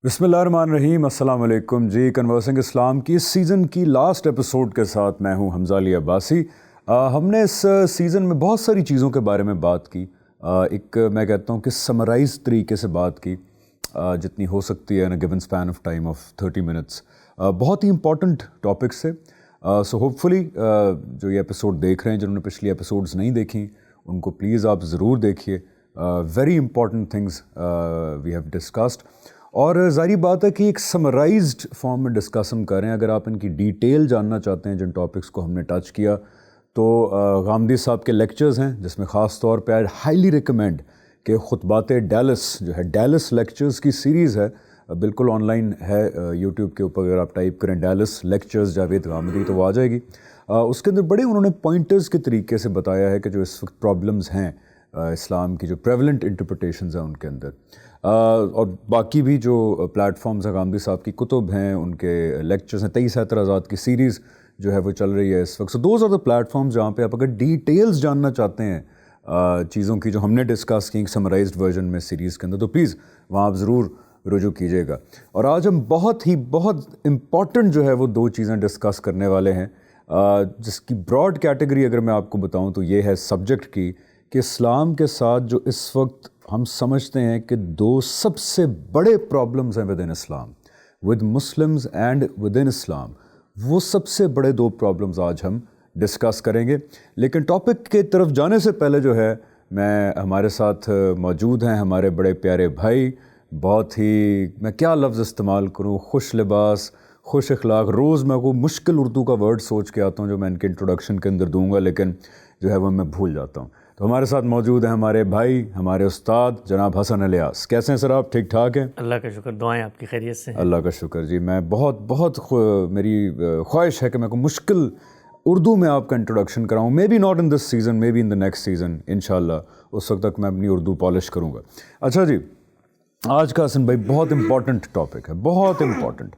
بسم اللہ الرحمن الرحیم، السلام علیکم جی۔ کنورسنگ اسلام کی اس سیزن کی لاسٹ ایپیسوڈ کے ساتھ میں ہوں حمزہ علی عباسی۔ ہم نے اس سیزن میں بہت ساری چیزوں کے بارے میں بات کی، ایک میں کہتا ہوں کہ سمرائز طریقے سے بات کی جتنی ہو سکتی ہے in given span of time of 30 minutes. بہت ہی امپورٹنٹ ٹاپکس سے سو ہوپ فلی جو یہ ایپیسوڈ دیکھ رہے ہیں، جنہوں نے پچھلی ایپیسوڈز نہیں دیکھیں ان کو پلیز آپ ضرور دیکھیے۔ Very important things we have discussed, اور ظاہری بات ہے کہ ایک سمرائزڈ فارم میں ڈسکس ہم کریں۔ اگر آپ ان کی ڈیٹیل جاننا چاہتے ہیں جن ٹاپکس کو ہم نے ٹچ کیا، تو غامدی صاحب کے لیکچرز ہیں، جس میں خاص طور پہ آئی ہائیلی ریکمینڈ کہ خطبات ڈیلس جو ہے، ڈیلس لیکچرز کی سیریز ہے، بالکل آن لائن ہے یوٹیوب کے اوپر۔ اگر آپ ٹائپ کریں ڈیلس لیکچرز جاوید غامدی تو وہ آ جائے گی۔ اس کے اندر بڑے انہوں نے پوائنٹرز کے طریقے سے بتایا ہے کہ جو اس وقت پرابلمز ہیں اسلام کی، جو پریولنٹ انٹرپریٹیشنز ہیں ان کے اندر، اور باقی بھی جو پلیٹ فارمز ہیں، غامدی صاحب کی کتب ہیں، ان کے لیکچرز ہیں، 23 اعتراضات کی سیریز جو ہے وہ چل رہی ہے اس وقت۔ So those are the platforms جہاں پہ آپ اگر ڈیٹیلز جاننا چاہتے ہیں چیزوں کی جو ہم نے ڈسکس کی سمرائزڈ ورژن میں سیریز کے اندر، تو پلیز وہاں آپ ضرور رجوع کیجیے گا۔ اور آج ہم بہت امپورٹنٹ جو ہے وہ دو چیزیں ڈسکس کرنے والے ہیں، جس کی براڈ کیٹیگری اگر میں آپ کو بتاؤں تو یہ ہے سبجیکٹ کی، کہ اسلام کے ساتھ جو اس وقت ہم سمجھتے ہیں کہ دو سب سے بڑے پرابلمز ہیں within Islam, with Muslims and within Islam, وہ سب سے بڑے دو پرابلمز آج ہم ڈسکس کریں گے۔ لیکن ٹاپک کی طرف جانے سے پہلے جو ہے، ہمارے ساتھ موجود ہیں ہمارے بڑے پیارے بھائی، بہت ہی میں کیا لفظ استعمال کروں، خوش لباس، خوش اخلاق۔ روز میں کو مشکل اردو کا ورڈ سوچ کے آتا ہوں جو میں ان کے انٹروڈکشن کے اندر دوں گا، لیکن جو ہے وہ میں بھول جاتا ہوں۔ تو ہمارے ساتھ موجود ہیں ہمارے بھائی، ہمارے استاد جناب حسن الیاس۔ کیسے ہیں سر آپ؟ ٹھیک ٹھاک ہیں؟ اللہ کا شکر، دعائیں آپ کی خیریت سے ہیں؟ اللہ کا شکر جی۔ میں بہت میری خواہش ہے کہ میں کو مشکل اردو میں آپ کا انٹروڈکشن کراؤں، maybe not in this season, maybe in the next season انشاءاللہ۔ اس وقت تک میں اپنی اردو پالش کروں گا۔ اچھا جی، آج کا حسن بھائی بہت امپورٹنٹ ٹاپک ہے، بہت امپورٹنٹ۔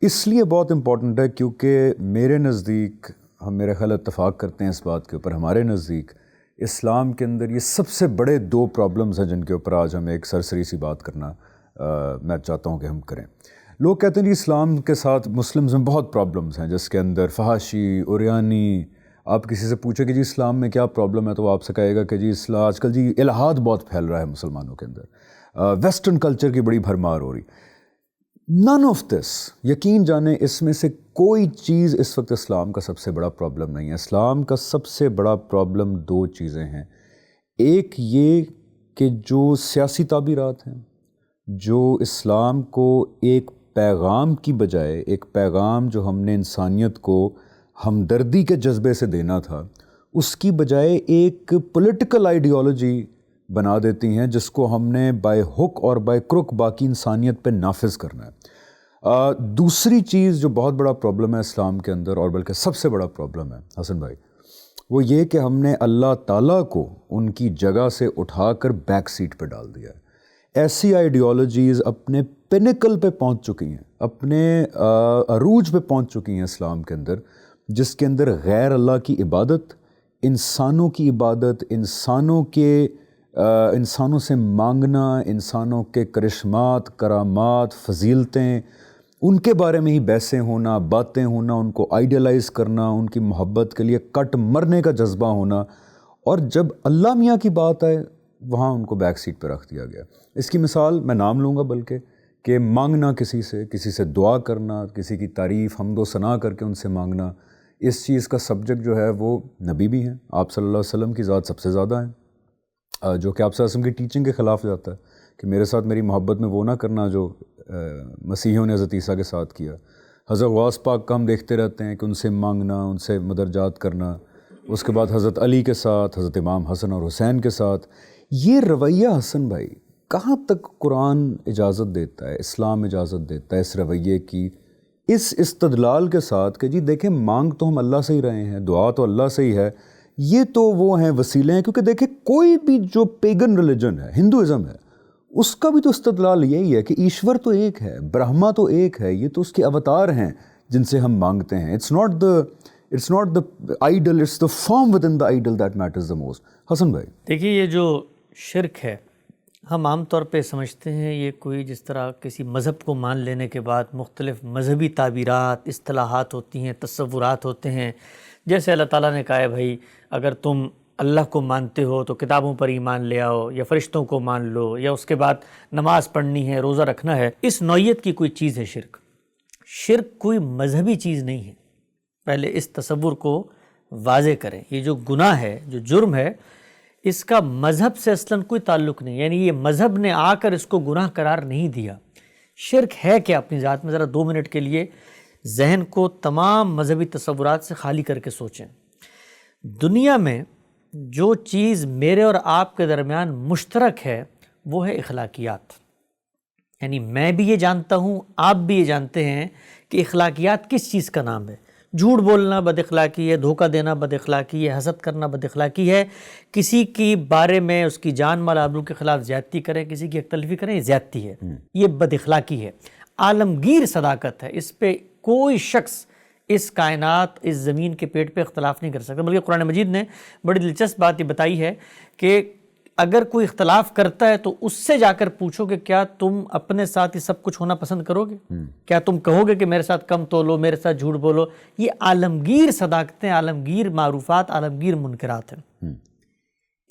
اس لیے بہت امپورٹنٹ ہے کیونکہ میرے نزدیک، ہم میرے خیال اتفاق کرتے ہیں اس بات کے اوپر، ہمارے نزدیک اسلام کے اندر یہ سب سے بڑے دو پرابلمز ہیں جن کے اوپر آج ہمیں ایک سرسری سی بات کرنا میں چاہتا ہوں کہ ہم کریں۔ لوگ کہتے ہیں جی اسلام کے ساتھ مسلمز میں بہت پرابلمز ہیں، جس کے اندر فحاشی، عریانی۔ آپ کسی سے پوچھیں کہ جی اسلام میں کیا پرابلم ہے، تو وہ آپ سے کہے گا کہ جی آج کل جی الحاد بہت پھیل رہا ہے مسلمانوں کے اندر، ویسٹرن کلچر کی بڑی بھرمار ہو رہی۔ نن آف دس، یقین جانیں اس میں سے کوئی چیز اس وقت اسلام کا سب سے بڑا پرابلم نہیں ہے۔ اسلام کا سب سے بڑا پرابلم دو چیزیں ہیں۔ ایک یہ کہ جو سیاسی تعبیرات ہیں، جو اسلام کو ایک پیغام کی بجائے، ایک پیغام جو ہم نے انسانیت کو ہمدردی کے جذبے سے دینا تھا، اس کی بجائے ایک پولیٹیکل آئیڈیالوجی بنا دیتی ہیں، جس کو ہم نے بائی ہک اور بائی کروک باقی انسانیت پہ نافذ کرنا ہے۔ دوسری چیز جو بہت بڑا پرابلم ہے اسلام کے اندر، اور بلکہ سب سے بڑا پرابلم ہے حسن بھائی، وہ یہ کہ ہم نے اللہ تعالیٰ کو ان کی جگہ سے اٹھا کر بیک سیٹ پہ ڈال دیا ہے۔ ایسی آئیڈیالوجیز اپنے پینیکل پہ پہنچ چکی ہیں، اپنے عروج پہ پہنچ چکی ہیں اسلام کے اندر، جس کے اندر غیر اللہ کی عبادت، انسانوں کی عبادت، انسانوں سے مانگنا، انسانوں کے کرشمات، کرامات، فضیلتیں، ان کے بارے میں ہی بحثیں ہونا، باتیں ہونا، ان کو آئیڈیلائز کرنا، ان کی محبت کے لیے کٹ مرنے کا جذبہ ہونا، اور جب اللہ میاں کی بات آئے وہاں ان کو بیک سیٹ پہ رکھ دیا گیا۔ اس کی مثال میں نام لوں گا، بلکہ کہ مانگنا کسی سے دعا کرنا، کسی کی تعریف حمد و ثنا کر کے ان سے مانگنا، اس چیز کا سبجیکٹ جو ہے وہ نبی بھی ہیں، آپ صلی اللہ علیہ وسلم کی ذات سب سے زیادہ ہیں، جو کہ آپ صلی اللہ علیہ وسلم کی ٹیچنگ کے خلاف جاتا ہے کہ میرے ساتھ میری محبت میں وہ نہ کرنا جو مسیحیوں نے حضرت عیسیٰ کے ساتھ کیا۔ حضرت غوث پاک کا ہم دیکھتے رہتے ہیں کہ ان سے مانگنا، ان سے مدرجات کرنا، اس کے بعد حضرت علی کے ساتھ، حضرت امام حسن اور حسین کے ساتھ۔ یہ رویہ حسن بھائی کہاں تک قرآن اجازت دیتا ہے، اسلام اجازت دیتا ہے اس رویے کی، اس استدلال کے ساتھ کہ جی دیکھیں مانگ تو ہم اللہ سے ہی رہے ہیں، دعا تو اللہ سے ہی ہے، یہ تو وہ ہیں وسیلے ہیں۔ کیونکہ دیکھیں کوئی بھی جو پیگن ریلیجن ہے، ہندوازم ہے، اس کا بھی تو استدلال یہی ہے کہ ایشور تو ایک ہے، برہما تو ایک ہے، یہ تو اس کے اوتار ہیں جن سے ہم مانگتے ہیں۔ It's not the ideal, it's the form within the ideal that matters the most. Hasan بھائی دیکھیے، یہ جو شرک ہے ہم عام طور پہ سمجھتے ہیں یہ کوئی جس طرح کسی مذہب کو مان لینے کے بعد مختلف مذہبی تعبیرات، اصطلاحات ہوتی ہیں، تصورات ہوتے ہیں. جیسے اللہ تعالیٰ نے کہا ہے بھائی اگر تم اللہ کو مانتے ہو تو کتابوں پر ایمان لے آؤ، یا فرشتوں کو مان لو، یا اس کے بعد نماز پڑھنی ہے، روزہ رکھنا ہے. اس نوعیت کی کوئی چیز ہے شرک. شرک کوئی مذہبی چیز نہیں ہے. پہلے اس تصور کو واضح کریں. یہ جو گناہ ہے، جو جرم ہے، اس کا مذہب سے اصلاً کوئی تعلق نہیں. یعنی یہ مذہب نے آ کر اس کو گناہ قرار نہیں دیا. شرک ہے کیا اپنی ذات میں؟ ذرا 2 منٹ کے لیے ذہن کو تمام مذہبی تصورات سے خالی کر کے سوچیں. دنیا میں جو چیز میرے اور آپ کے درمیان مشترک ہے وہ ہے اخلاقیات. یعنی میں بھی یہ جانتا ہوں، آپ بھی یہ جانتے ہیں کہ اخلاقیات کس چیز کا نام ہے. جھوٹ بولنا بد اخلاقی ہے، دھوکہ دینا بد اخلاقی ہے، حسد کرنا بد اخلاقی ہے، کسی کی بارے میں اس کی جان مال آبرو کے خلاف زیادتی کریں، کسی کی حق تلفی کریں، یہ زیادتی ہے، یہ بد اخلاقی ہے. عالمگیر صداقت ہے، اس پہ کوئی شخص اس کائنات، اس زمین کے پیٹ پہ اختلاف نہیں کر سکتا. بلکہ قرآن مجید نے بڑی دلچسپ بات یہ بتائی ہے کہ اگر کوئی اختلاف کرتا ہے تو اس سے جا کر پوچھو کہ کیا تم اپنے ساتھ یہ سب کچھ ہونا پسند کرو گے؟ کیا تم کہو گے کہ میرے ساتھ کم تولو، میرے ساتھ جھوٹ بولو؟ یہ عالمگیر صداقتیں، عالمگیر معروفات، عالمگیر منکرات ہیں.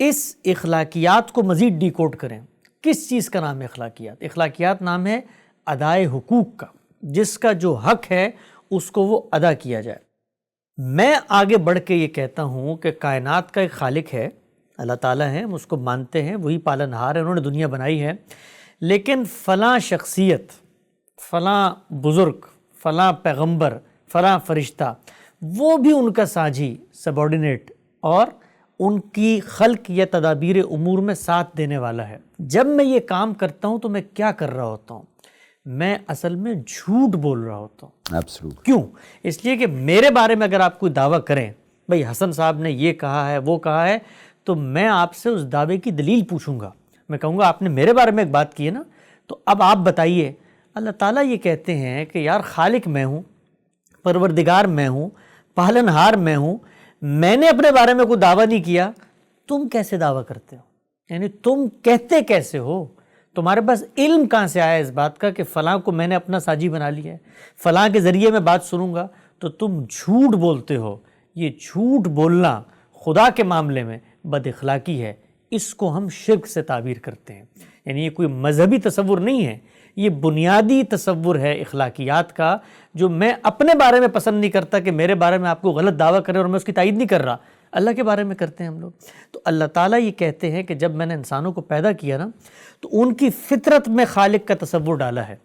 اس اخلاقیات کو مزید ڈی کوڈ کریں. کس چیز کا نام ہے اخلاقیات؟ اخلاقیات نام ہے ادائے حقوق کا. جس کا جو حق ہے اس کو وہ ادا کیا جائے. میں آگے بڑھ کے یہ کہتا ہوں کہ کائنات کا ایک خالق ہے، اللہ تعالیٰ ہیں، ہم اس کو مانتے ہیں، وہی پالنہار ہے، انہوں نے دنیا بنائی ہے. لیکن فلاں شخصیت، فلاں بزرگ، فلاں پیغمبر، فلاں فرشتہ، وہ بھی ان کا ساجھی، سبارڈینیٹ، اور ان کی خلق یا تدابیر امور میں ساتھ دینے والا ہے. جب میں یہ کام کرتا ہوں تو میں کیا کر رہا ہوتا ہوں؟ میں اصل میں جھوٹ بول رہا ہوتا ہوں. Absolutely. کیوں؟ اس لیے کہ میرے بارے میں اگر آپ کوئی دعویٰ کریں، بھئی حسن صاحب نے یہ کہا ہے، وہ کہا ہے، تو میں آپ سے اس دعوے کی دلیل پوچھوں گا. میں کہوں گا آپ نے میرے بارے میں ایک بات کی ہے نا، تو اب آپ بتائیے. اللہ تعالیٰ یہ کہتے ہیں کہ یار خالق میں ہوں، پروردگار میں ہوں، پالنہار میں ہوں، میں نے اپنے بارے میں کوئی دعویٰ نہیں کیا، تم کیسے دعویٰ کرتے ہو؟ یعنی تم کہتے کیسے ہو؟ تمہارے پاس علم کہاں سے آیا اس بات کا کہ فلاں کو میں نے اپنا ساجی بنا لیا ہے، فلاں کے ذریعے میں بات سنوں گا؟ تو تم جھوٹ بولتے ہو. یہ جھوٹ بولنا خدا کے معاملے میں بد اخلاقی ہے. اس کو ہم شرک سے تعبیر کرتے ہیں. یعنی یہ کوئی مذہبی تصور نہیں ہے، یہ بنیادی تصور ہے اخلاقیات کا، جو میں اپنے بارے میں پسند نہیں کرتا کہ میرے بارے میں آپ کو غلط دعویٰ کریں، اور میں اس کی تائید نہیں کر رہا. اللہ کے بارے میں کرتے ہیں ہم لوگ. تو اللہ تعالیٰ یہ کہتے ہیں کہ جب میں نے انسانوں کو پیدا کیا نا، تو ان کی فطرت میں خالق کا تصور ڈالا ہے.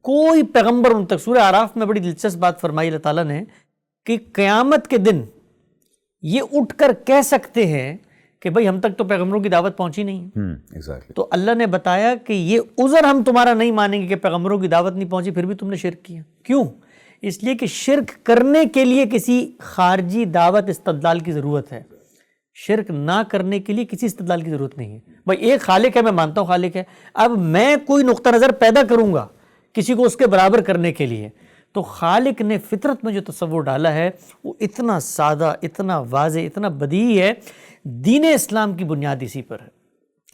کوئی پیغمبر ان تک، سورہ اعراف میں بڑی دلچسپ بات فرمائی اللہ تعالیٰ نے کہ قیامت کے دن یہ اٹھ کر کہہ سکتے ہیں کہ بھئی ہم تک تو پیغمبروں کی دعوت پہنچی نہیں. تو اللہ نے بتایا کہ یہ عذر ہم تمہارا نہیں مانیں گے کہ پیغمبروں کی دعوت نہیں پہنچی، پھر بھی تم نے شرک کیا. کیوں؟ اس لیے کہ شرک کرنے کے لیے کسی خارجی دعوت استدلال کی ضرورت ہے. شرک نہ کرنے کے لیے کسی استدلال کی ضرورت نہیں ہے. بھئی ایک خالق ہے، میں مانتا ہوں خالق ہے، اب میں کوئی نقطہ نظر پیدا کروں گا کسی کو اس کے برابر کرنے کے لیے، تو خالق نے فطرت میں جو تصور ڈالا ہے وہ اتنا سادہ، اتنا واضح، اتنا بدیہی ہے. دین اسلام کی بنیاد اسی پر ہے.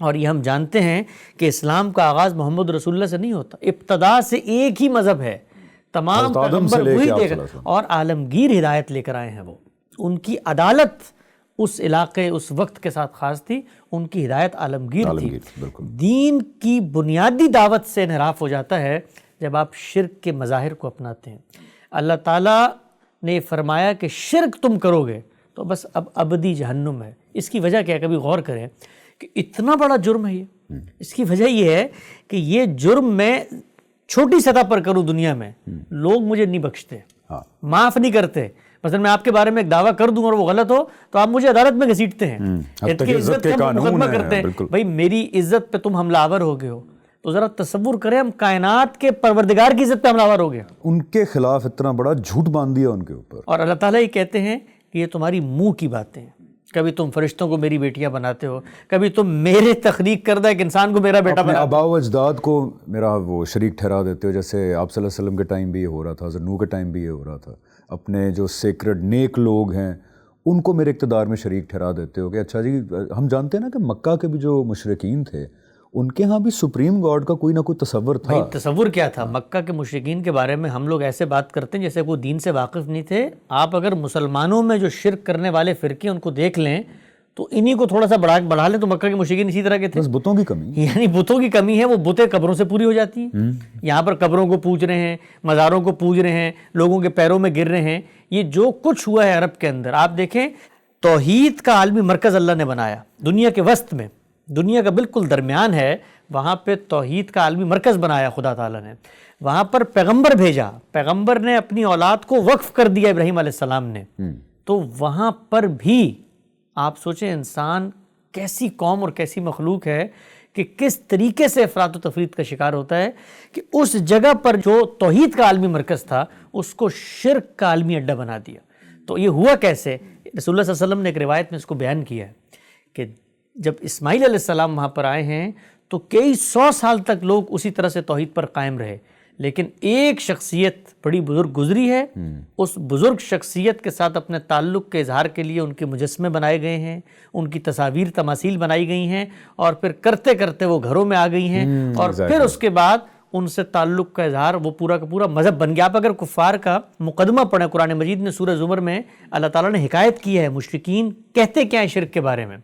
اور یہ ہم جانتے ہیں کہ اسلام کا آغاز محمد رسول اللہ سے نہیں ہوتا، ابتدا سے ایک ہی مذہب ہے، تمام پیغمبر وہی دے کر، اور عالمگیر ہدایت لے کر آئے ہیں. وہ ان کی عدالت اس علاقے، اس وقت کے ساتھ خاص تھی، ان کی ہدایت عالمگیر تھی. دین کی بنیادی دعوت سے انحراف ہو جاتا ہے جب آپ شرک کے مظاہر کو اپناتے ہیں. اللہ تعالیٰ نے فرمایا کہ شرک تم کرو گے تو بس اب ابدی جہنم ہے. اس کی وجہ کیا ہے؟ کبھی غور کریں کہ اتنا بڑا جرم ہے یہ. اس کی وجہ یہ ہے کہ یہ جرم میں چھوٹی سطح پر کروں دنیا میں، لوگ مجھے نہیں بخشتے، معاف نہیں کرتے. مثلا میں آپ کے بارے میں ایک دعویٰ کر دوں اور وہ غلط ہو تو آپ مجھے عدالت میں گھسیٹتے ہیں، عزت کا مقدمہ کرتے ہیں. بھائی میری عزت پہ تم حملہ آور ہو گئے ہو، تو ذرا تصور کریں ہم کائنات کے پروردگار کی عزت پہ حملہ آور ہو گئے. ان کے خلاف اتنا بڑا جھوٹ باندھ دیا ان کے اوپر. اور اللہ تعالیٰ یہ کہتے ہیں کہ یہ تمہاری منہ کی باتیں ہیں. کبھی تم فرشتوں کو میری بیٹیاں بناتے ہو، کبھی تم میرے تخلیق کردہ ایک انسان کو میرا بیٹا بناتے ہو، آباء و اجداد کو میرا وہ شریک ٹھہرا دیتے ہو. جیسے آپ صلی اللہ علیہ وسلم کے ٹائم بھی یہ ہو رہا تھا، حضرت نوح کے ٹائم بھی یہ ہو رہا تھا. اپنے جو سیکرڈ نیک لوگ ہیں ان کو میرے اقتدار میں شریک ٹھہرا دیتے ہو کہ اچھا جی. ہم جانتے ہیں نا کہ مکہ کے بھی جو مشرکین تھے ان کے ہاں بھی سپریم گاڈ کا کوئی نہ کوئی تصور تھا. بھائی تصور کیا تھا؟ مکہ کے مشرکین کے بارے میں ہم لوگ ایسے بات کرتے ہیں جیسے وہ دین سے واقف نہیں تھے. آپ اگر مسلمانوں میں جو شرک کرنے والے فرقے ان کو دیکھ لیں تو انہی کو تھوڑا سا بڑھا لیں تو مکہ کے مشرکین اسی طرح کے تھے. بس بتوں کی کمی، یعنی بتوں کی کمی ہے. وہ بتیں قبروں سے پوری ہو جاتی ہیں. یہاں پر قبروں کو پوج رہے ہیں، مزاروں کو پوج رہے ہیں، لوگوں کے پیروں میں گر رہے ہیں. یہ جو کچھ ہوا ہے عرب کے اندر، آپ دیکھیں توحید کا عالمی مرکز اللہ نے بنایا دنیا کے وسط میں، دنیا کا بالکل درمیان ہے، وہاں پہ توحید کا عالمی مرکز بنایا خدا تعالیٰ نے. وہاں پر پیغمبر بھیجا، پیغمبر نے اپنی اولاد کو وقف کر دیا ابراہیم علیہ السلام نے. تو وہاں پر بھی آپ سوچیں انسان کیسی قوم اور کیسی مخلوق ہے کہ کس طریقے سے افراط و تفریط کا شکار ہوتا ہے کہ اس جگہ پر جو توحید کا عالمی مرکز تھا اس کو شرک کا عالمی اڈہ بنا دیا. تو یہ ہوا کیسے؟ رسول اللہ صلی اللہ علیہ وسلم نے ایک روایت میں اس کو بیان کیا ہے کہ جب اسماعیل علیہ السلام وہاں پر آئے ہیں تو کئی 100 سال تک لوگ اسی طرح سے توحید پر قائم رہے، لیکن ایک شخصیت بڑی بزرگ گزری ہے. اس بزرگ شخصیت کے ساتھ اپنے تعلق کے اظہار کے لیے ان کے مجسمے بنائے گئے ہیں، ان کی تصاویر تماثیل بنائی گئی ہیں، اور پھر کرتے کرتے وہ گھروں میں آ گئی ہیں، اور پھر اس کے بعد ان سے تعلق کا اظہار وہ پورا کا پورا مذہب بن گیا. آپ اگر کفار کا مقدمہ پڑھیں قرآن مجید میں سورہ زمر میں اللہ تعالیٰ نے حکایت کی ہے مشرکین کہتے کیا ہیں شرک کے بارے میں.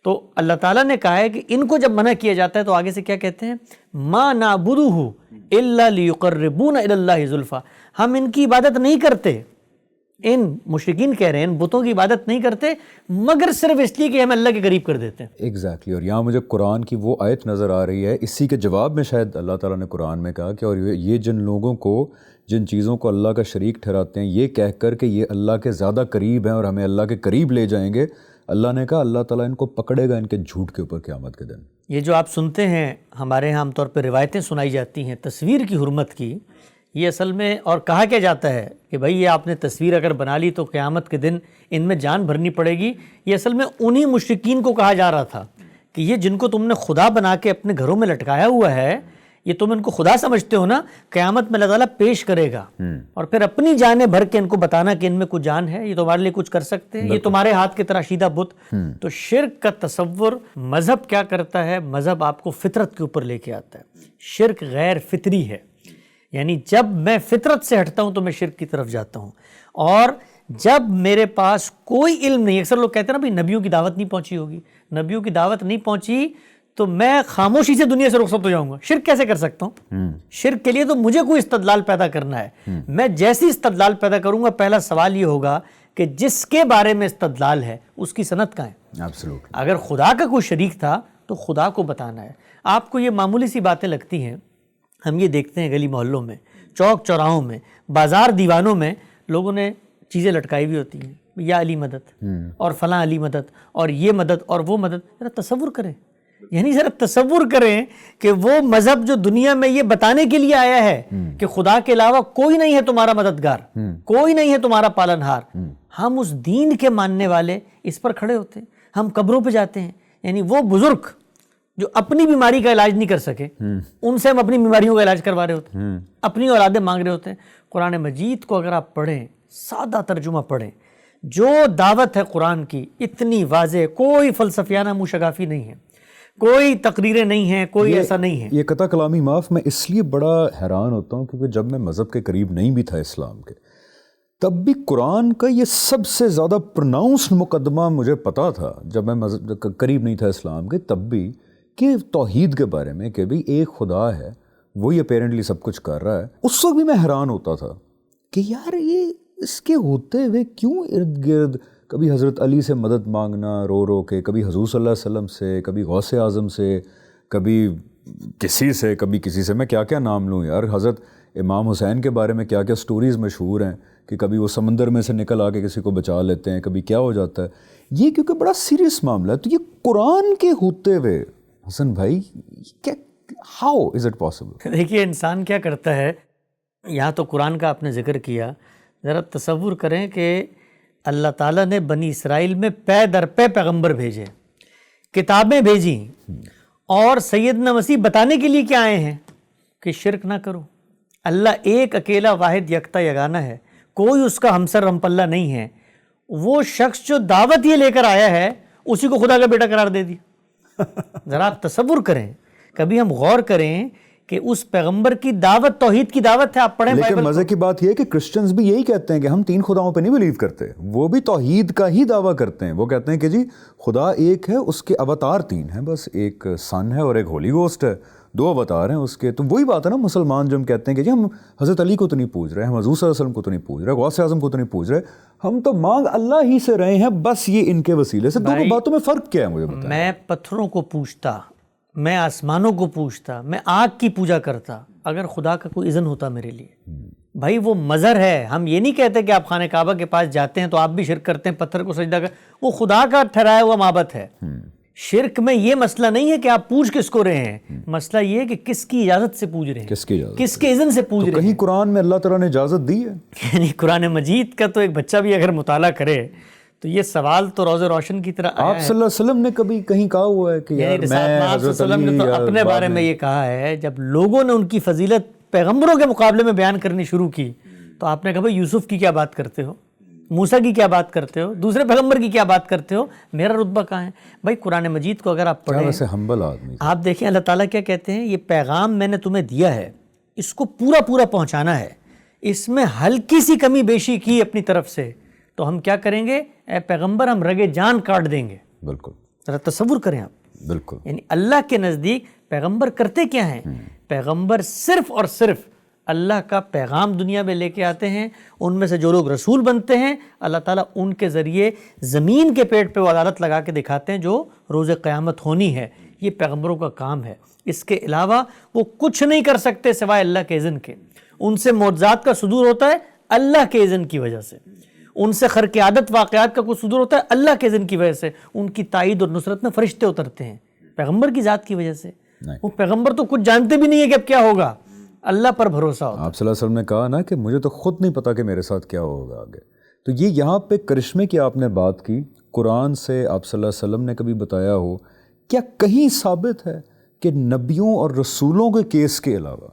تو اللہ تعالیٰ نے کہا ہے کہ ان کو جب منع کیا جاتا ہے تو آگے سے کیا کہتے ہیں؟ ما نعبدہ الا لیقربونا الی اللہ زلفیٰ. ہم ان کی عبادت نہیں کرتے، ان مشرکین کہہ رہے ہیں ان بتوں کی عبادت نہیں کرتے مگر صرف اس لیے کہ ہم اللہ کے قریب کر دیتے ہیں. ایگزیکٹلی. اور یہاں مجھے قرآن کی وہ آیت نظر آ رہی ہے، اسی کے جواب میں شاید اللہ تعالیٰ نے قرآن میں کہا کہ اور یہ جن لوگوں کو جن چیزوں کو اللہ کا شریک ٹھہراتے ہیں یہ کہہ کر کہ یہ اللہ کے زیادہ قریب ہیں اور ہمیں اللہ کے قریب لے جائیں گے، اللہ نے کہا اللہ تعالیٰ ان کو پکڑے گا ان کے جھوٹ کے اوپر قیامت کے دن. یہ جو آپ سنتے ہیں ہمارے ہاں عام طور پہ روایتیں سنائی جاتی ہیں تصویر کی حرمت کی، یہ اصل میں اور کہا کیا جاتا ہے کہ بھائی یہ آپ نے تصویر اگر بنا لی تو قیامت کے دن ان میں جان بھرنی پڑے گی. یہ اصل میں انہی مشرکین کو کہا جا رہا تھا کہ یہ جن کو تم نے خدا بنا کے اپنے گھروں میں لٹکایا ہوا ہے، یہ تم ان کو خدا سمجھتے ہو نا، قیامت میں اللہ تعالیٰ پیش کرے گا اور پھر اپنی جانیں بھر کے ان کو بتانا کہ ان میں کچھ جان ہے، یہ تمہارے لیے کچھ کر سکتے ہیں، یہ تمہارے ہاتھ کے تراشیدہ بت. تو شرک کا تصور مذہب کیا کرتا ہے؟ مذہب آپ کو فطرت کے اوپر لے کے آتا ہے. شرک غیر فطری ہے، یعنی جب میں فطرت سے ہٹتا ہوں تو میں شرک کی طرف جاتا ہوں. اور جب میرے پاس کوئی علم نہیں، اکثر لوگ کہتے ہیں نا بھائی نبیوں کی دعوت نہیں پہنچی ہوگی، نبیوں کی دعوت نہیں پہنچی تو میں خاموشی سے دنیا سے رخصت ہو جاؤں گا. شرک کیسے کر سکتا ہوں؟ شرک کے لیے تو مجھے کوئی استدلال پیدا کرنا ہے. میں جیسی استدلال پیدا کروں گا پہلا سوال یہ ہوگا کہ جس کے بارے میں استدلال ہے اس کی سند کہاں ہے؟ Absolutely. اگر خدا کا کوئی شریک تھا تو خدا کو بتانا ہے. آپ کو یہ معمولی سی باتیں لگتی ہیں، ہم یہ دیکھتے ہیں گلی محلوں میں، چوک چوراہوں میں، بازار دیوانوں میں لوگوں نے چیزیں لٹکائی ہوئی ہوتی ہیں، یا علی مدد اور فلاں علی مدد اور یہ مدد اور وہ مدد. ذرا تصور کریں، یعنی ذرا تصور کریں کہ وہ مذہب جو دنیا میں یہ بتانے کے لیے آیا ہے کہ خدا کے علاوہ کوئی نہیں ہے تمہارا مددگار، کوئی نہیں ہے تمہارا پالنہار، ہم اس دین کے ماننے والے اس پر کھڑے ہوتے ہیں. ہم قبروں پہ جاتے ہیں، یعنی وہ بزرگ جو اپنی بیماری کا علاج نہیں کر سکے ان سے ہم اپنی بیماریوں کا علاج کروا رہے ہوتے ہیں، اپنی اولادیں مانگ رہے ہوتے ہیں. قرآن مجید کو اگر آپ پڑھیں، سادہ ترجمہ پڑھیں، جو دعوت ہے قرآن کی اتنی واضح، کوئی فلسفیانہ موشگافی نہیں ہے، کوئی تقریریں نہیں ہیں، کوئی ایسا نہیں ہے. یہ قطع کلامی معاف، میں اس لیے بڑا حیران ہوتا ہوں کیونکہ جب میں مذہب کے قریب نہیں بھی تھا اسلام کے، تب بھی قرآن کا یہ سب سے زیادہ پروناؤنسڈ مقدمہ مجھے پتا تھا جب میں مذہب قریب نہیں تھا اسلام کے، تب بھی کہ توحید کے بارے میں کہ بھئی ایک خدا ہے، وہی اپیرنٹلی سب کچھ کر رہا ہے. اس وقت بھی میں حیران ہوتا تھا کہ یار یہ اس کے ہوتے ہوئے کیوں ارد گرد کبھی حضرت علی سے مدد مانگنا رو رو کے، کبھی حضور صلی اللہ علیہ وسلم سے، کبھی غوث اعظم سے، کبھی کسی سے، کبھی کسی سے. میں کیا کیا نام لوں یار. حضرت امام حسین کے بارے میں کیا کیا سٹوریز مشہور ہیں کہ کبھی وہ سمندر میں سے نکل آ کے کسی کو بچا لیتے ہیں، کبھی کیا ہو جاتا ہے. یہ کیونکہ بڑا سیریس معاملہ ہے. تو یہ قرآن کے ہوتے ہوئے حسن بھائی کیا، ہاؤ از اٹ پاسبل؟ دیکھیے انسان کیا کرتا ہے، یہاں تو قرآن کا آپ نے ذکر کیا، ذرا تصور کریں کہ اللہ تعالیٰ نے بنی اسرائیل میں پے در پے پیغمبر بھیجے، کتابیں بھیجیں، اور سیدنا مسیح بتانے کے لیے کیا آئے ہیں کہ شرک نہ کرو. اللہ ایک اکیلا واحد یکتا یگانہ ہے، کوئی اس کا ہمسر ہم پلہ نہیں ہے. وہ شخص جو دعوت یہ لے کر آیا ہے اسی کو خدا کا بیٹا قرار دے دیا. ذرا آپ تصور کریں کبھی ہم غور کریں کہ اس پیغمبر کی دعوت توحید کی دعوت ہے. آپ پڑھیں لیکن بائبل مزے کی بات یہ ہے کہ کرسچنز بھی یہی کہتے ہیں کہ ہم 3 خداؤں پہ نہیں بلیو کرتے. وہ بھی توحید کا ہی دعویٰ کرتے ہیں. وہ کہتے ہیں کہ جی خدا ایک ہے, اس کے اوتار 3 ہیں بس, ایک سن ہے اور ایک ہولی گوسٹ ہے, 2 اوتار ہیں اس کے. تو وہی بات ہے نا مسلمان جو ہم کہتے ہیں کہ جی ہم حضرت علی کو تو نہیں پوج رہے, ہم حضور صلی اللہ علیہ وسلم کو تو نہیں پوج رہے, غوث اعظم کو تو نہیں پوج رہے, ہم تو مانگ اللہ ہی سے رہے ہیں, بس یہ ان کے وسیلے سے. دونوں باتوں میں فرق کیا ہے مجھے بتائیں. میں پتھروں کو پوجتا, میں آسمانوں کو پوجتا, میں آگ کی پوجا کرتا اگر خدا کا کوئی اذن ہوتا میرے لیے. بھائی وہ مظہر ہے. ہم یہ نہیں کہتے کہ آپ خانہ کعبہ کے پاس جاتے ہیں تو آپ بھی شرک کرتے ہیں, پتھر کو سجدہ کر, وہ خدا کا ٹھہرایا ہوا معبد ہے. شرک میں یہ مسئلہ نہیں ہے کہ آپ پوج کس کو رہے ہیں, مسئلہ یہ ہے کہ کس کی اجازت سے پوج رہے ہیں, کس کی اجازت, کس کے اذن سے پوج رہے ہیں. کہیں قرآن میں اللہ تعالیٰ نے اجازت دی ہے؟ یعنی قرآن مجید کا تو ایک بچہ بھی اگر مطالعہ کرے تو یہ سوال تو روز روشن کی طرح آیا آپ صلی اللہ علیہ وسلم نے کبھی کہیں کہا ہوا ہے کہ یار میں حضرت علی نے تو اپنے بارے میں یہ کہا ہے, جب لوگوں نے ان کی فضیلت پیغمبروں کے مقابلے میں بیان کرنی شروع کی تو آپ نے کہا بھائی یوسف کی کیا بات کرتے ہو, موسیٰ کی کیا بات کرتے ہو, دوسرے پیغمبر کی کیا بات کرتے ہو, میرا رتبہ کہاں ہے؟ بھائی قرآن مجید کو اگر آپ پڑھیں, ویسے ہمبل آدمی, آپ دیکھیں اللہ تعالیٰ کیا کہتے ہیں, یہ پیغام میں نے تمہیں دیا ہے, اس کو پورا پورا پہنچانا ہے, اس میں ہلکی سی کمی بیشی کی اپنی طرف سے تو ہم کیا کریں گے, اے پیغمبر ہم رگے جان کاٹ دیں گے. بالکل, ذرا تصور کریں آپ. بالکل. یعنی اللہ کے نزدیک پیغمبر کرتے کیا ہیں؟ پیغمبر صرف اور صرف اللہ کا پیغام دنیا میں لے کے آتے ہیں. ان میں سے جو لوگ رسول بنتے ہیں اللہ تعالیٰ ان کے ذریعے زمین کے پیٹ پہ وہ عدالت لگا کے دکھاتے ہیں جو روز قیامت ہونی ہے. یہ پیغمبروں کا کام ہے. اس کے علاوہ وہ کچھ نہیں کر سکتے سوائے اللہ کے اذن کے. ان سے معجزات کا صدور ہوتا ہے اللہ کے اذن کی وجہ سے. ان سے خرق عادت واقعات کا کوئی صدور ہوتا ہے اللہ کے اذن کی وجہ سے. ان کی تائید اور نصرت میں فرشتے اترتے ہیں پیغمبر کی ذات کی وجہ سے. وہ پیغمبر تو کچھ جانتے بھی نہیں ہے کہ اب کیا ہوگا, اللہ پر بھروسہ ہوتا. آپ صلی اللہ علیہ وسلم نے کہا نا کہ مجھے تو خود نہیں پتا کہ میرے ساتھ کیا ہوگا آگے. تو یہ یہاں پہ کرشمے کی آپ نے بات کی, قرآن سے آپ صلی اللہ علیہ وسلم نے کبھی بتایا ہو, کیا کہیں ثابت ہے کہ نبیوں اور رسولوں کے کیس کے علاوہ,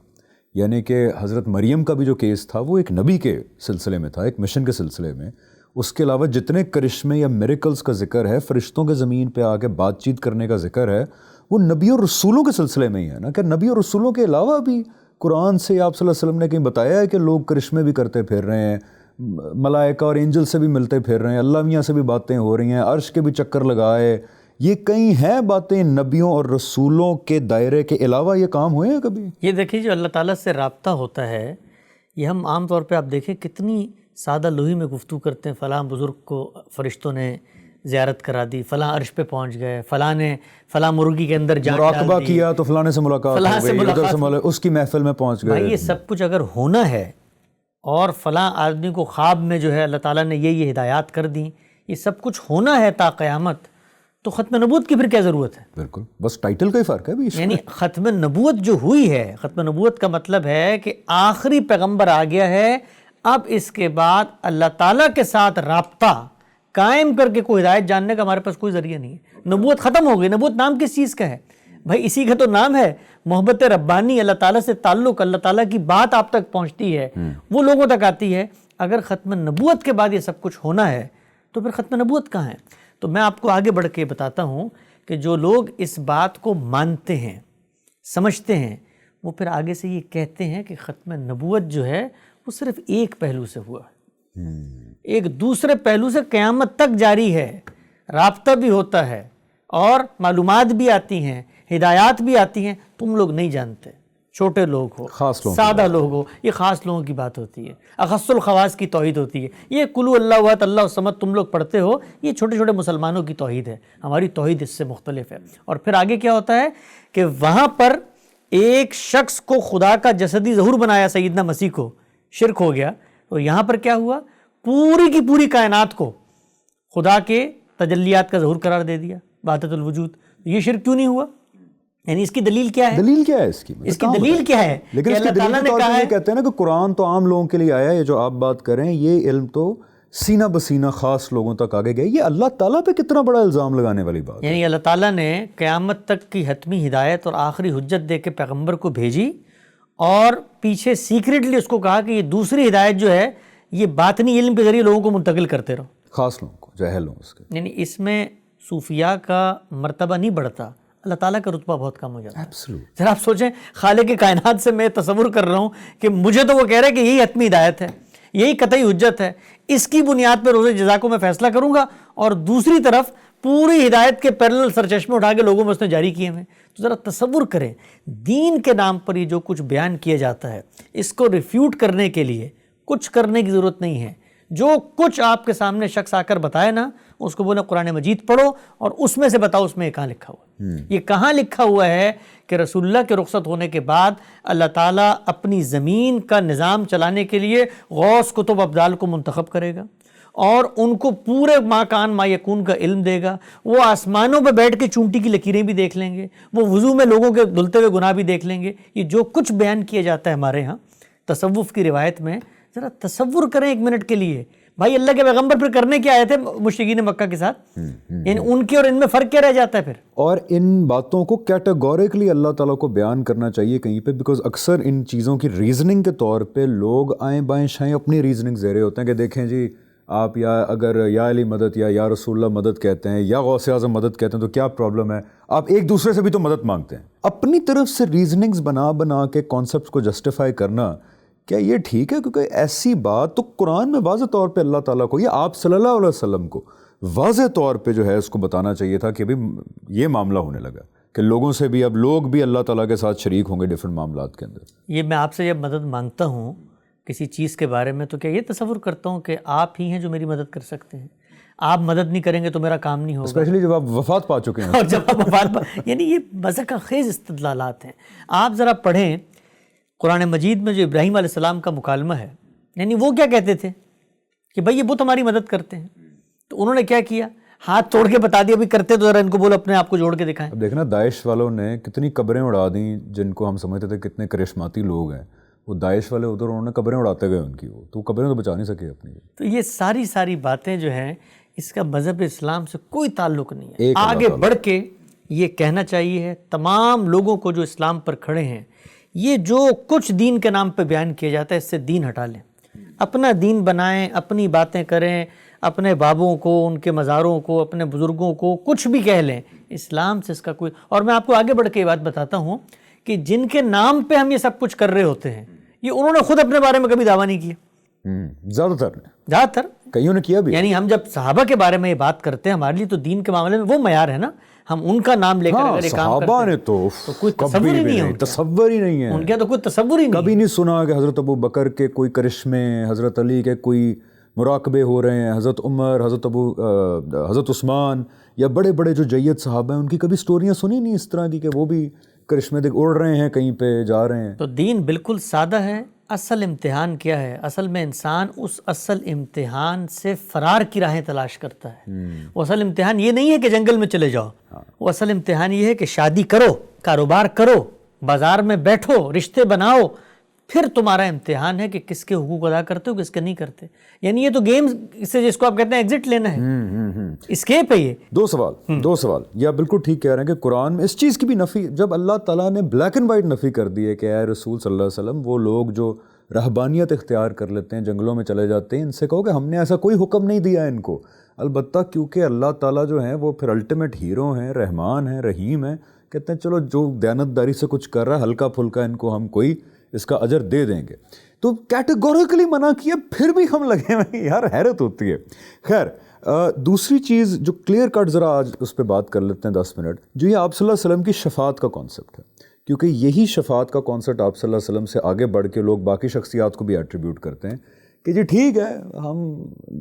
یعنی کہ حضرت مریم کا بھی جو کیس تھا وہ ایک نبی کے سلسلے میں تھا, ایک مشن کے سلسلے میں, اس کے علاوہ جتنے کرشمے یا میریکلز کا ذکر ہے, فرشتوں کے زمین پہ آ کے بات چیت کرنے کا ذکر ہے, وہ نبی اور رسولوں کے سلسلے میں ہی ہے نا. کہ نبی اور رسولوں کے علاوہ بھی قرآن سے آپ صلی اللہ علیہ وسلم نے کہیں بتایا ہے کہ لوگ کرشمے بھی کرتے پھر رہے ہیں, ملائکہ اور اینجل سے بھی ملتے پھر رہے ہیں, اللہ میاں سے بھی باتیں ہو رہی ہیں, عرش کے بھی چکر لگائے, یہ کہیں ہیں باتیں نبیوں اور رسولوں کے دائرے کے علاوہ یہ کام ہوئے ہیں کبھی؟ یہ دیکھیے جو اللہ تعالیٰ سے رابطہ ہوتا ہے یہ ہم عام طور پہ آپ دیکھیں کتنی سادہ لوہی میں گفتگو کرتے ہیں. فلاں بزرگ کو فرشتوں نے زیارت کرا دی, فلاں عرش پہ پہنچ گئے, فلاں نے فلاں مرغی کے اندر جان ڈال مراقبہ دی, کیا تو فلاں سے ملاقات ہو گئی, ادھر سے اس کی محفل میں پہنچ گئے. بھائی یہ سب کچھ اگر ہونا ہے اور فلاں آدمی کو خواب میں جو ہے اللہ تعالیٰ نے یہ ہدایات کر دیں, یہ سب کچھ ہونا ہے تا قیامت, تو ختم نبوت کی پھر کیا ضرورت ہے؟ بالکل, بس ٹائٹل کا ہی فرق ہے. یعنی ختم نبوت جو ہوئی ہے, ختم نبوت کا مطلب ہے کہ آخری پیغمبر آ گیا ہے, اب اس کے بعد اللہ تعالیٰ کے ساتھ رابطہ قائم کر کے کوئی ہدایت جاننے کا ہمارے پاس کوئی ذریعہ نہیں ہے. نبوت ختم ہو گئی. نبوت نام کس چیز کا ہے بھائی؟ اسی کا تو نام ہے محبت ربانی, اللہ تعالیٰ سے تعلق, اللہ تعالیٰ کی بات آپ تک پہنچتی ہے, وہ لوگوں تک آتی ہے. اگر ختم نبوت کے بعد یہ سب کچھ ہونا ہے تو پھر ختم نبوت کہاں ہے؟ تو میں آپ کو آگے بڑھ کے بتاتا ہوں کہ جو لوگ اس بات کو مانتے ہیں, سمجھتے ہیں, وہ پھر آگے سے یہ کہتے ہیں کہ ختم نبوت جو ہے وہ صرف ایک پہلو سے ہوا ہے, ایک دوسرے پہلو سے قیامت تک جاری ہے, رابطہ بھی ہوتا ہے اور معلومات بھی آتی ہیں, ہدایات بھی آتی ہیں. تم لوگ نہیں جانتے, چھوٹے لوگ ہو, سادہ لوگ ہو, یہ خاص لوگوں کی بات ہوتی ہے, اخص الخواص کی توحید ہوتی ہے. یہ قل اللہ احد اللہ الصمد تم لوگ پڑھتے ہو, یہ چھوٹے چھوٹے مسلمانوں کی توحید ہے. ہماری توحید اس سے مختلف ہے. اور پھر آگے کیا ہوتا ہے کہ وہاں پر ایک شخص کو خدا کا جسدی ظہور بنایا, سیدنا مسیح کو, شرک ہو گیا. تو یہاں پر کیا ہوا, پوری کی پوری کائنات کو خدا کے تجلیات کا ظہور قرار دے دیا, وحدت الوجود. یہ شرک کیوں نہیں ہوا؟ یعنی اس کی دلیل کیا ہے؟ دلیل کیا ہے اس کی؟ اس کی دلیل کیا ہے؟ لیکن اس کی دلیل کے طور پہ یہ کہتے ہیں نا کہ قرآن تو عام لوگوں کے لیے آیا ہے, یہ جو آپ بات کر رہے ہیں یہ علم تو سینہ بسینہ خاص لوگوں تک آگے گئے. یہ اللہ تعالیٰ پہ کتنا بڑا الزام لگانے والی بات ہے. یعنی اللہ تعالیٰ نے قیامت تک کی حتمی ہدایت اور آخری حجت دے کے پیغمبر کو بھیجی اور پیچھے سیکریٹلی اس کو کہا کہ یہ دوسری ہدایت جو ہے یہ باطنی علم کے ذریعے لوگوں کو منتقل کرتے رہو, خاص لوگوں کو, جاہل لوگوں. اس کے یعنی اس میں صوفیاء کا مرتبہ نہیں بڑھتا, اللہ تعالیٰ کا رتبہ بہت کم ہو جاتا ہے. Absolute. ذرا آپ سوچیں, خالق کائنات سے میں تصور کر رہا ہوں کہ مجھے تو وہ کہہ رہے ہیں کہ یہی حتمی ہدایت ہے, یہی قطعی حجت ہے, اس کی بنیاد پہ روز جزا کو میں فیصلہ کروں گا, اور دوسری طرف پوری ہدایت کے پیرلل سرچشمے اٹھا کے لوگوں میں اس نے جاری کیے ہوئے. تو ذرا تصور کریں, دین کے نام پر یہ جو کچھ بیان کیا جاتا ہے, اس کو ریفیوٹ کرنے کے لیے کچھ کرنے کی ضرورت نہیں ہے. جو کچھ آپ کے سامنے شخص آ کر بتائے نا, اس کو بولے قرآن مجید پڑھو اور اس میں سے بتاؤ اس میں یہ کہاں لکھا ہوا ہے. یہ کہاں لکھا ہوا ہے کہ رسول اللہ کے رخصت ہونے کے بعد اللہ تعالیٰ اپنی زمین کا نظام چلانے کے لیے غوث کتب ابدال کو منتخب کرے گا, اور ان کو پورے ما کان ما یکون کا علم دے گا. وہ آسمانوں پہ بیٹھ کے چونٹی کی لکیریں بھی دیکھ لیں گے, وہ وضو میں لوگوں کے دھلتے ہوئے گناہ بھی دیکھ لیں گے. یہ جو کچھ بیان کیا جاتا ہے ہمارے ہاں تصوف کی روایت میں, ذرا تصور کریں ایک منٹ کے لیے. بھائی اللہ کے پیغمبر پھر کرنے کیا آئے تھے مشرکین مکہ کے ساتھ؟ ان کے اور ان میں فرق کیا رہ جاتا ہے پھر؟ اور ان باتوں کو کیٹیگوریکلی اللہ تعالیٰ کو بیان کرنا چاہیے کہیں پہ, بیکاز اکثر ان چیزوں کی ریزننگ کے طور پہ لوگ آئیں بائیں شائیں اپنی ریزننگ زیرے ہوتے ہیں کہ دیکھیں جی آپ یا اگر یا علی مدد یا رسول اللہ مدد کہتے ہیں یا غوث اعظم مدد کہتے ہیں تو کیا پرابلم ہے؟ آپ ایک دوسرے سے بھی تو مدد مانگتے ہیں. اپنی طرف سے ریزننگز بنا کے کانسیپٹس کو جسٹیفائی کرنا, کیا یہ ٹھیک ہے؟ کیونکہ ایسی بات تو قرآن میں واضح طور پہ اللہ تعالیٰ کو یا آپ صلی اللہ علیہ وسلم کو واضح طور پہ جو ہے اس کو بتانا چاہیے تھا کہ ابھی یہ معاملہ ہونے لگا کہ لوگوں سے بھی اب لوگ بھی اللہ تعالیٰ کے ساتھ شریک ہوں گے ڈفرینٹ معاملات کے اندر. یہ میں آپ سے جب مدد مانگتا ہوں کسی چیز کے بارے میں, تو کیا یہ تصور کرتا ہوں کہ آپ ہی ہیں جو میری مدد کر سکتے ہیں؟ آپ مدد نہیں کریں گے تو میرا کام نہیں ہوگا, اسپیشلی جب آپ وفات پا چکے ہیں. اور جب آپ وفات پا, یعنی یہ مذہب خیز استدلالات ہیں. آپ ذرا پڑھیں قرآن مجید میں جو ابراہیم علیہ السلام کا مکالمہ ہے, یعنی وہ کیا کہتے تھے کہ بھائی یہ بت ہماری مدد کرتے ہیں, تو انہوں نے کیا کیا, ہاتھ توڑ کے بتا دیا بھی کرتے تو ذرا ان کو بولو اپنے آپ کو جوڑ کے دکھائیں. اب دیکھنا داعش والوں نے کتنی قبریں اڑا دیں جن کو ہم سمجھتے تھے کتنے کرشماتی لوگ ہیں, وہ داعش والے ادھر انہوں نے قبریں اڑاتے گئے ان کی, وہ تو قبریں تو بچا نہیں سکے اپنی. تو یہ ساری باتیں جو ہیں اس کا مذہب اسلام سے کوئی تعلق نہیں ہے. آگے بڑھ کے یہ کہنا چاہیے تمام لوگوں کو جو اسلام پر کھڑے ہیں, یہ جو کچھ دین کے نام پہ بیان کیا جاتا ہے اس سے دین ہٹا لیں, اپنا دین بنائیں, اپنی باتیں کریں, اپنے بابوں کو, ان کے مزاروں کو, اپنے بزرگوں کو کچھ بھی کہہ لیں, اسلام سے اس کا کوئی. اور میں آپ کو آگے بڑھ کے یہ بات بتاتا ہوں کہ جن کے نام پہ ہم یہ سب کچھ کر رہے ہوتے ہیں, یہ انہوں نے خود اپنے بارے میں کبھی دعویٰ نہیں کیا. زیادہ تر کئیوں نے کیا بھی. یعنی ہم جب صحابہ کے بارے میں یہ بات کرتے ہیں, ہمارے لیے تو دین کے معاملے میں وہ معیار ہے نا, ہم ان کا نام لے کر اگر یہ کام کرتے ہیں تو کوئی تصور ہی نہیں ہے, تصور ہی نہیں ہے ان کا تو کوئی تصور ہی نہیں. کبھی نہیں سنا کہ حضرت ابو بکر کے کوئی کرشمے, حضرت علی کے کوئی مراقبے ہو رہے ہیں, حضرت عمر, حضرت عثمان یا بڑے بڑے جو جید صحابہ ہیں ان کی کبھی سٹوریاں سنی نہیں اس طرح کی کہ وہ بھی کرشمے دیکھ اڑ رہے ہیں, کہیں پہ جا رہے ہیں. تو دین بالکل سادہ ہے. اصل امتحان کیا ہے؟ اصل میں انسان اس اصل امتحان سے فرار کی راہیں تلاش کرتا ہے. وہ اصل امتحان یہ نہیں ہے کہ جنگل میں چلے جاؤ, وہ اصل امتحان یہ ہے کہ شادی کرو, کاروبار کرو, بازار میں بیٹھو, رشتے بناؤ, پھر تمہارا امتحان ہے کہ کس کے حقوق ادا کرتے ہو, کس کے نہیں کرتے. یعنی یہ تو گیم سے جس کو آپ کہتے ہیں ایگزٹ لینا ہے, اسکیپ ہے. یہ دو سوال یا بالکل ٹھیک کہہ رہے ہیں کہ قرآن میں اس چیز کی بھی نفی, جب اللہ تعالیٰ نے بلیک اینڈ وائٹ نفی کر دی ہے کہ اے رسول صلی اللہ علیہ وسلم, وہ لوگ جو رہبانیت اختیار کر لیتے ہیں, جنگلوں میں چلے جاتے ہیں, ان سے کہو کہ ہم نے ایسا کوئی حکم نہیں دیا ان کو. البتہ کیونکہ اللہ تعالیٰ جو ہیں وہ پھر الٹیمیٹ ہیرو ہیں, رحمان ہیں, رحیم ہیں, کہتے ہیں چلو جو دیانتداری سے کچھ کر رہا ہے ہلکا پھلکا ان کو ہم کوئی اس کا اجر دے دیں گے. تو کیٹیگوریکلی منع کیا, پھر بھی ہم لگے ہوئے, یار حیرت ہوتی ہے. خیر دوسری چیز جو کلیئر کٹ ذرا آج اس پہ بات کر لیتے ہیں 10 منٹ, جو یہ آپ صلی اللہ علیہ وسلم کی شفاعت کا کانسیپٹ ہے, کیونکہ یہی شفاعت کا کانسیپٹ آپ صلی اللہ علیہ وسلم سے آگے بڑھ کے لوگ باقی شخصیات کو بھی ایٹریبیوٹ کرتے ہیں کہ جی ٹھیک ہے ہم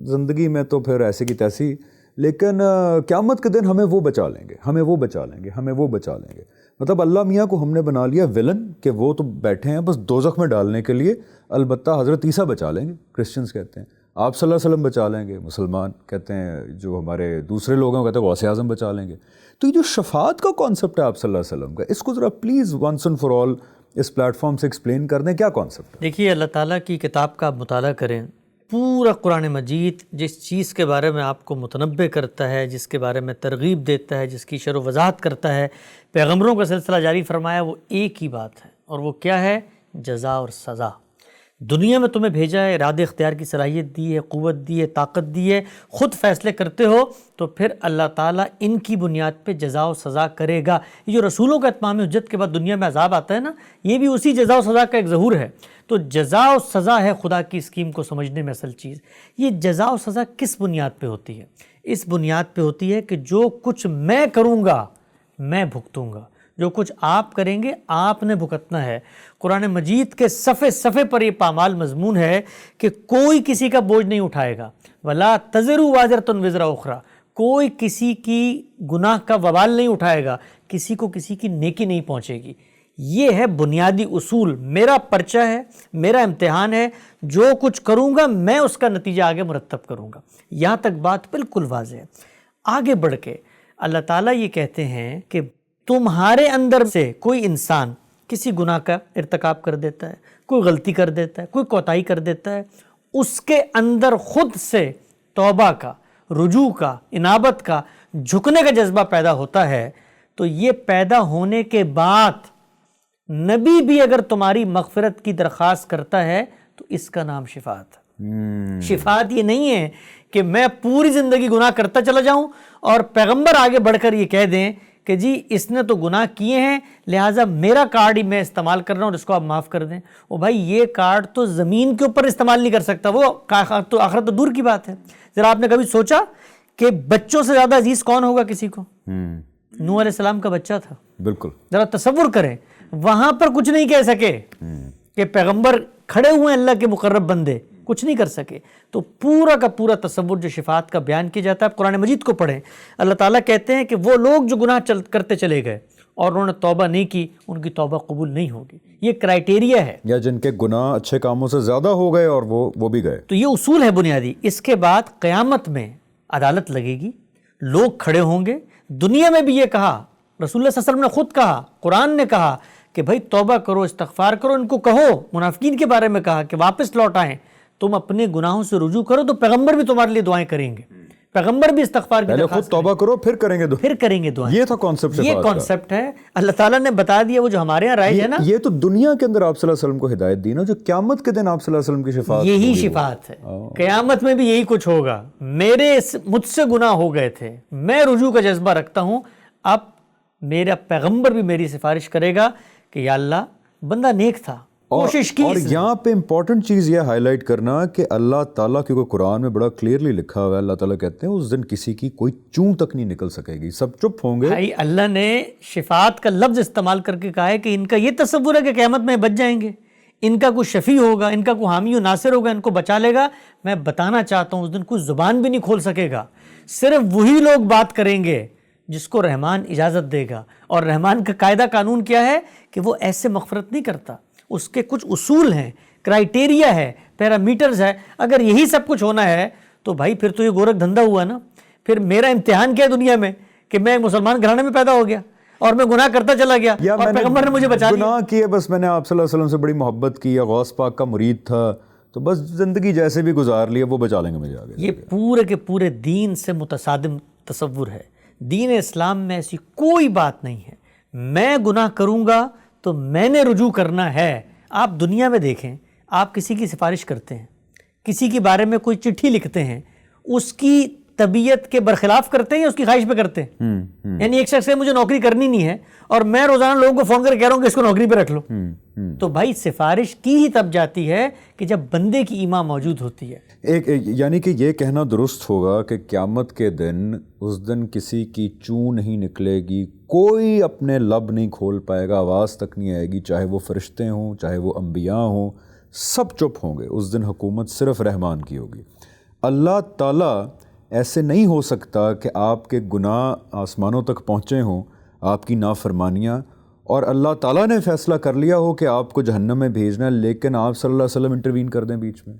زندگی میں تو پھر ایسے کی تیسی, لیکن قیامت کے دن ہمیں وہ بچا لیں گے, ہمیں وہ بچا لیں گے, ہمیں وہ بچا لیں گے. مطلب اللہ میاں کو ہم نے بنا لیا ولن کہ وہ تو بیٹھے ہیں بس دوزخ میں ڈالنے کے لیے. البتہ حضرت عیسیٰ بچا لیں گے, کرسچنز کہتے ہیں. آپ صلی اللہ علیہ وسلم بچا لیں گے, مسلمان کہتے ہیں, جو ہمارے دوسرے لوگ ہیں کہتے ہیں غوث اعظم بچا لیں گے. تو یہ جو شفاعت کا کانسیپٹ ہے آپ صلی اللہ علیہ وسلم کا, اس کو ذرا please once and for all اس پلیٹ فارم سے ایکسپلین کر دیں, کیا کانسیپٹ ہے؟ دیکھیے اللہ تعالیٰ کی کتاب کا آپ مطالعہ کریں, پورا قرآن مجید جس چیز کے بارے میں آپ کو متنبع کرتا ہے, جس کے بارے میں ترغیب دیتا ہے, جس کی شرح و وضاحت کرتا ہے, پیغمبروں کا سلسلہ جاری فرمایا, وہ ایک ہی بات ہے, اور وہ کیا ہے؟ جزا اور سزا. دنیا میں تمہیں بھیجا ہے، ارادے اختیار کی صلاحیت دی ہے، قوت دی ہے، طاقت دی ہے، خود فیصلے کرتے ہو، تو پھر اللہ تعالیٰ ان کی بنیاد پہ جزا و سزا کرے گا۔ یہ جو رسولوں کا اتمام حجت کے بعد دنیا میں عذاب آتا ہے نا، یہ بھی اسی جزا و سزا کا ایک ظہور ہے۔ تو جزا و سزا ہے خدا کی اسکیم کو سمجھنے میں اصل چیز۔ یہ جزا و سزا کس بنیاد پہ ہوتی ہے؟ اس بنیاد پہ ہوتی ہے کہ جو کچھ میں کروں گا میں بھگتوں گا، جو کچھ آپ کریں گے آپ نے بھگتنا ہے۔ قرآن مجید کے صفحے صفحے پر یہ پامال مضمون ہے کہ کوئی کسی کا بوجھ نہیں اٹھائے گا، وَلَا تَزِرُ وَازِرَةٌ وِزْرَ أُخْرَىٰ، کوئی کسی کی گناہ کا وبال نہیں اٹھائے گا، کسی کو کسی کی نیکی نہیں پہنچے گی۔ یہ ہے بنیادی اصول۔ میرا پرچہ ہے، میرا امتحان ہے، جو کچھ کروں گا میں اس کا نتیجہ آگے مرتب کروں گا۔ یہاں تک بات بالکل واضح ہے۔ آگے بڑھ کے اللہ تعالیٰ یہ کہتے ہیں کہ تمہارے اندر سے کوئی انسان کسی گناہ کا ارتکاب کر دیتا ہے، کوئی غلطی کر دیتا ہے، کوئی کوتاہی کر دیتا ہے، اس کے اندر خود سے توبہ کا، رجوع کا، انابت کا، جھکنے کا جذبہ پیدا ہوتا ہے، تو یہ پیدا ہونے کے بعد نبی بھی اگر تمہاری مغفرت کی درخواست کرتا ہے تو اس کا نام شفاعت ہے۔ شفاعت یہ نہیں ہے کہ میں پوری زندگی گناہ کرتا چلا جاؤں اور پیغمبر آگے بڑھ کر یہ کہہ دیں کہ جی اس نے تو گناہ کیے ہیں لہٰذا میرا کارڈ ہی میں استعمال کر رہا ہوں اور اس کو آپ معاف کر دیں۔ او بھائی یہ کارڈ تو زمین کے اوپر استعمال نہیں کر سکتا، وہ آخرت تو دور کی بات ہے۔ ذرا آپ نے کبھی سوچا کہ بچوں سے زیادہ عزیز کون ہوگا کسی کو؟ نوح علیہ السلام کا بچہ تھا۔ بالکل، ذرا تصور کریں، وہاں پر کچھ نہیں کہہ سکے کہ پیغمبر کھڑے ہوئے اللہ کے مقرب بندے، کچھ نہیں کر سکے۔ تو پورا کا پورا تصور جو شفاعت کا بیان کیا جاتا ہے، آپ قرآن مجید کو پڑھیں، اللہ تعالیٰ کہتے ہیں کہ وہ لوگ جو گناہ کرتے چلے گئے اور انہوں نے توبہ نہیں کی، ان کی توبہ قبول نہیں ہوگی۔ یہ کرائیٹیریا ہے، یا جن کے گناہ اچھے کاموں سے زیادہ ہو گئے اور وہ بھی گئے۔ تو یہ اصول ہے بنیادی۔ اس کے بعد قیامت میں عدالت لگے گی، لوگ کھڑے ہوں گے۔ دنیا میں بھی یہ کہا، رسول اللہ صلی اللہ علیہ وسلم نے خود کہا، قرآن نے کہا کہ بھائی توبہ کرو، استغفار کرو، ان کو کہو۔ منافقین کے بارے میں کہا کہ واپس لوٹ آئیں، تم اپنے گناہوں سے رجوع کرو تو پیغمبر بھی تمہارے لیے دعائیں کریں گے، پیغمبر بھی استغفار کی پہلے خود درخواست توبہ کرو پھر کریں گے پھر کریں گے دعائیں۔ یہ تھا کانسیپٹ، یہ کانسیپٹ ہے، اللہ تعالیٰ نے بتا دیا۔ وہ جو ہمارے یہاں رائج ہے نا، یہ تو دنیا کے اندر آپ صلی اللہ علیہ وسلم کو ہدایت دی نا، جو قیامت کے دن آپ صلی اللہ علیہ وسلم کی شفاعت، یہی شفاعت ہے۔ قیامت میں بھی یہی کچھ ہوگا، مجھ سے گناہ ہو گئے تھے، میں رجوع کا جذبہ رکھتا ہوں، اب میرا پیغمبر بھی میری سفارش کرے گا کہ یا اللہ بندہ نیک تھا، کوشش کی۔ اور یہاں پہ امپورٹنٹ چیز یہ ہائی لائٹ کرنا کہ اللہ تعالیٰ، کیونکہ قرآن میں بڑا کلیئرلی لکھا ہوا ہے، اللہ تعالیٰ کہتے ہیں اس دن کسی کی کوئی چون تک نہیں نکل سکے گی، سب چپ ہوں گے۔ بھائی اللہ نے شفاعت کا لفظ استعمال کر کے کہا ہے کہ ان کا یہ تصور ہے کہ قیامت میں بچ جائیں گے، ان کا کوئی شفیع ہوگا، ان کا کوئی حامی و ناصر ہوگا، ان کو بچا لے گا۔ میں بتانا چاہتا ہوں اس دن کوئی زبان بھی نہیں کھول سکے گا، صرف وہی لوگ بات کریں گے جس کو رحمان اجازت دے گا۔ اور رحمان کا قاعدہ قانون کیا ہے کہ وہ ایسے مغفرت نہیں کرتا، اس کے کچھ اصول ہیں، کرائیٹیریا ہے، پیرامیٹرز ہے۔ اگر یہی سب کچھ ہونا ہے تو بھائی پھر تو یہ گورکھ دھندا ہوا نا۔ پھر میرا امتحان کیا دنیا میں کہ میں مسلمان گھرانے میں پیدا ہو گیا اور میں گناہ کرتا چلا گیا اور پیغمبر نے مجھے بچا لیا۔ گناہ کیے، بس میں نے آپ صلی اللہ علیہ وسلم سے بڑی محبت کی، یا غوث پاک کا مرید تھا، تو بس زندگی جیسے بھی گزار لی، وہ بچا لیں گے مجھے آگے۔ یہ پورے کے پورے دین سے متصادم تصور ہے۔ دین اسلام میں ایسی کوئی بات نہیں ہے میں گناہ کروں گا تو میں نے رجوع کرنا ہے۔ آپ دنیا میں دیکھیں، آپ کسی کی سفارش کرتے ہیں، کسی کے بارے میں کوئی چٹھی لکھتے ہیں، اس کی طبیعت کے برخلاف کرتے ہیں یا اس کی خواہش پہ کرتے ہیں؟ یعنی ایک شخص سے مجھے نوکری کرنی نہیں ہے اور میں روزانہ لوگوں کو فون کر کہہ رہا ہوں کہ اس کو نوکری پہ رکھ لو، تو بھائی سفارش کی ہی تب جاتی ہے کہ جب بندے کی ایمان موجود ہوتی ہے۔ ایک یعنی کہ یہ کہنا درست ہوگا کہ قیامت کے دن، اس دن کسی کی چون نہیں نکلے گی، کوئی اپنے لب نہیں کھول پائے گا، آواز تک نہیں آئے گی، چاہے وہ فرشتے ہوں چاہے وہ انبیاء ہوں، سب چپ ہوں گے۔ اس دن حکومت صرف رحمان کی ہوگی۔ اللہ تعالیٰ ایسے نہیں ہو سکتا کہ آپ کے گناہ آسمانوں تک پہنچے ہوں، آپ کی نافرمانیاں، اور اللہ تعالیٰ نے فیصلہ کر لیا ہو کہ آپ کو جہنم میں بھیجنا ہے، لیکن آپ صلی اللہ علیہ وسلم انٹروین کر دیں بیچ میں،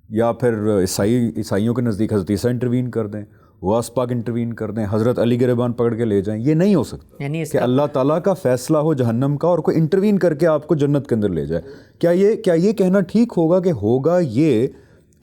یا پھر عیسائیوں کے نزدیک حضرت عیسیٰ انٹروین کر دیں، غوث پاک انٹروین کر دیں، حضرت علی گریبان پکڑ کے لے جائیں۔ یہ نہیں ہو سکتا یعنی کہ اللہ تعالیٰ کا فیصلہ ہو جہنم کا اور کوئی انٹروین کر کے آپ کو جنت کے اندر لے جائے۔ کیا یہ کہنا ٹھیک ہوگا کہ ہوگا یہ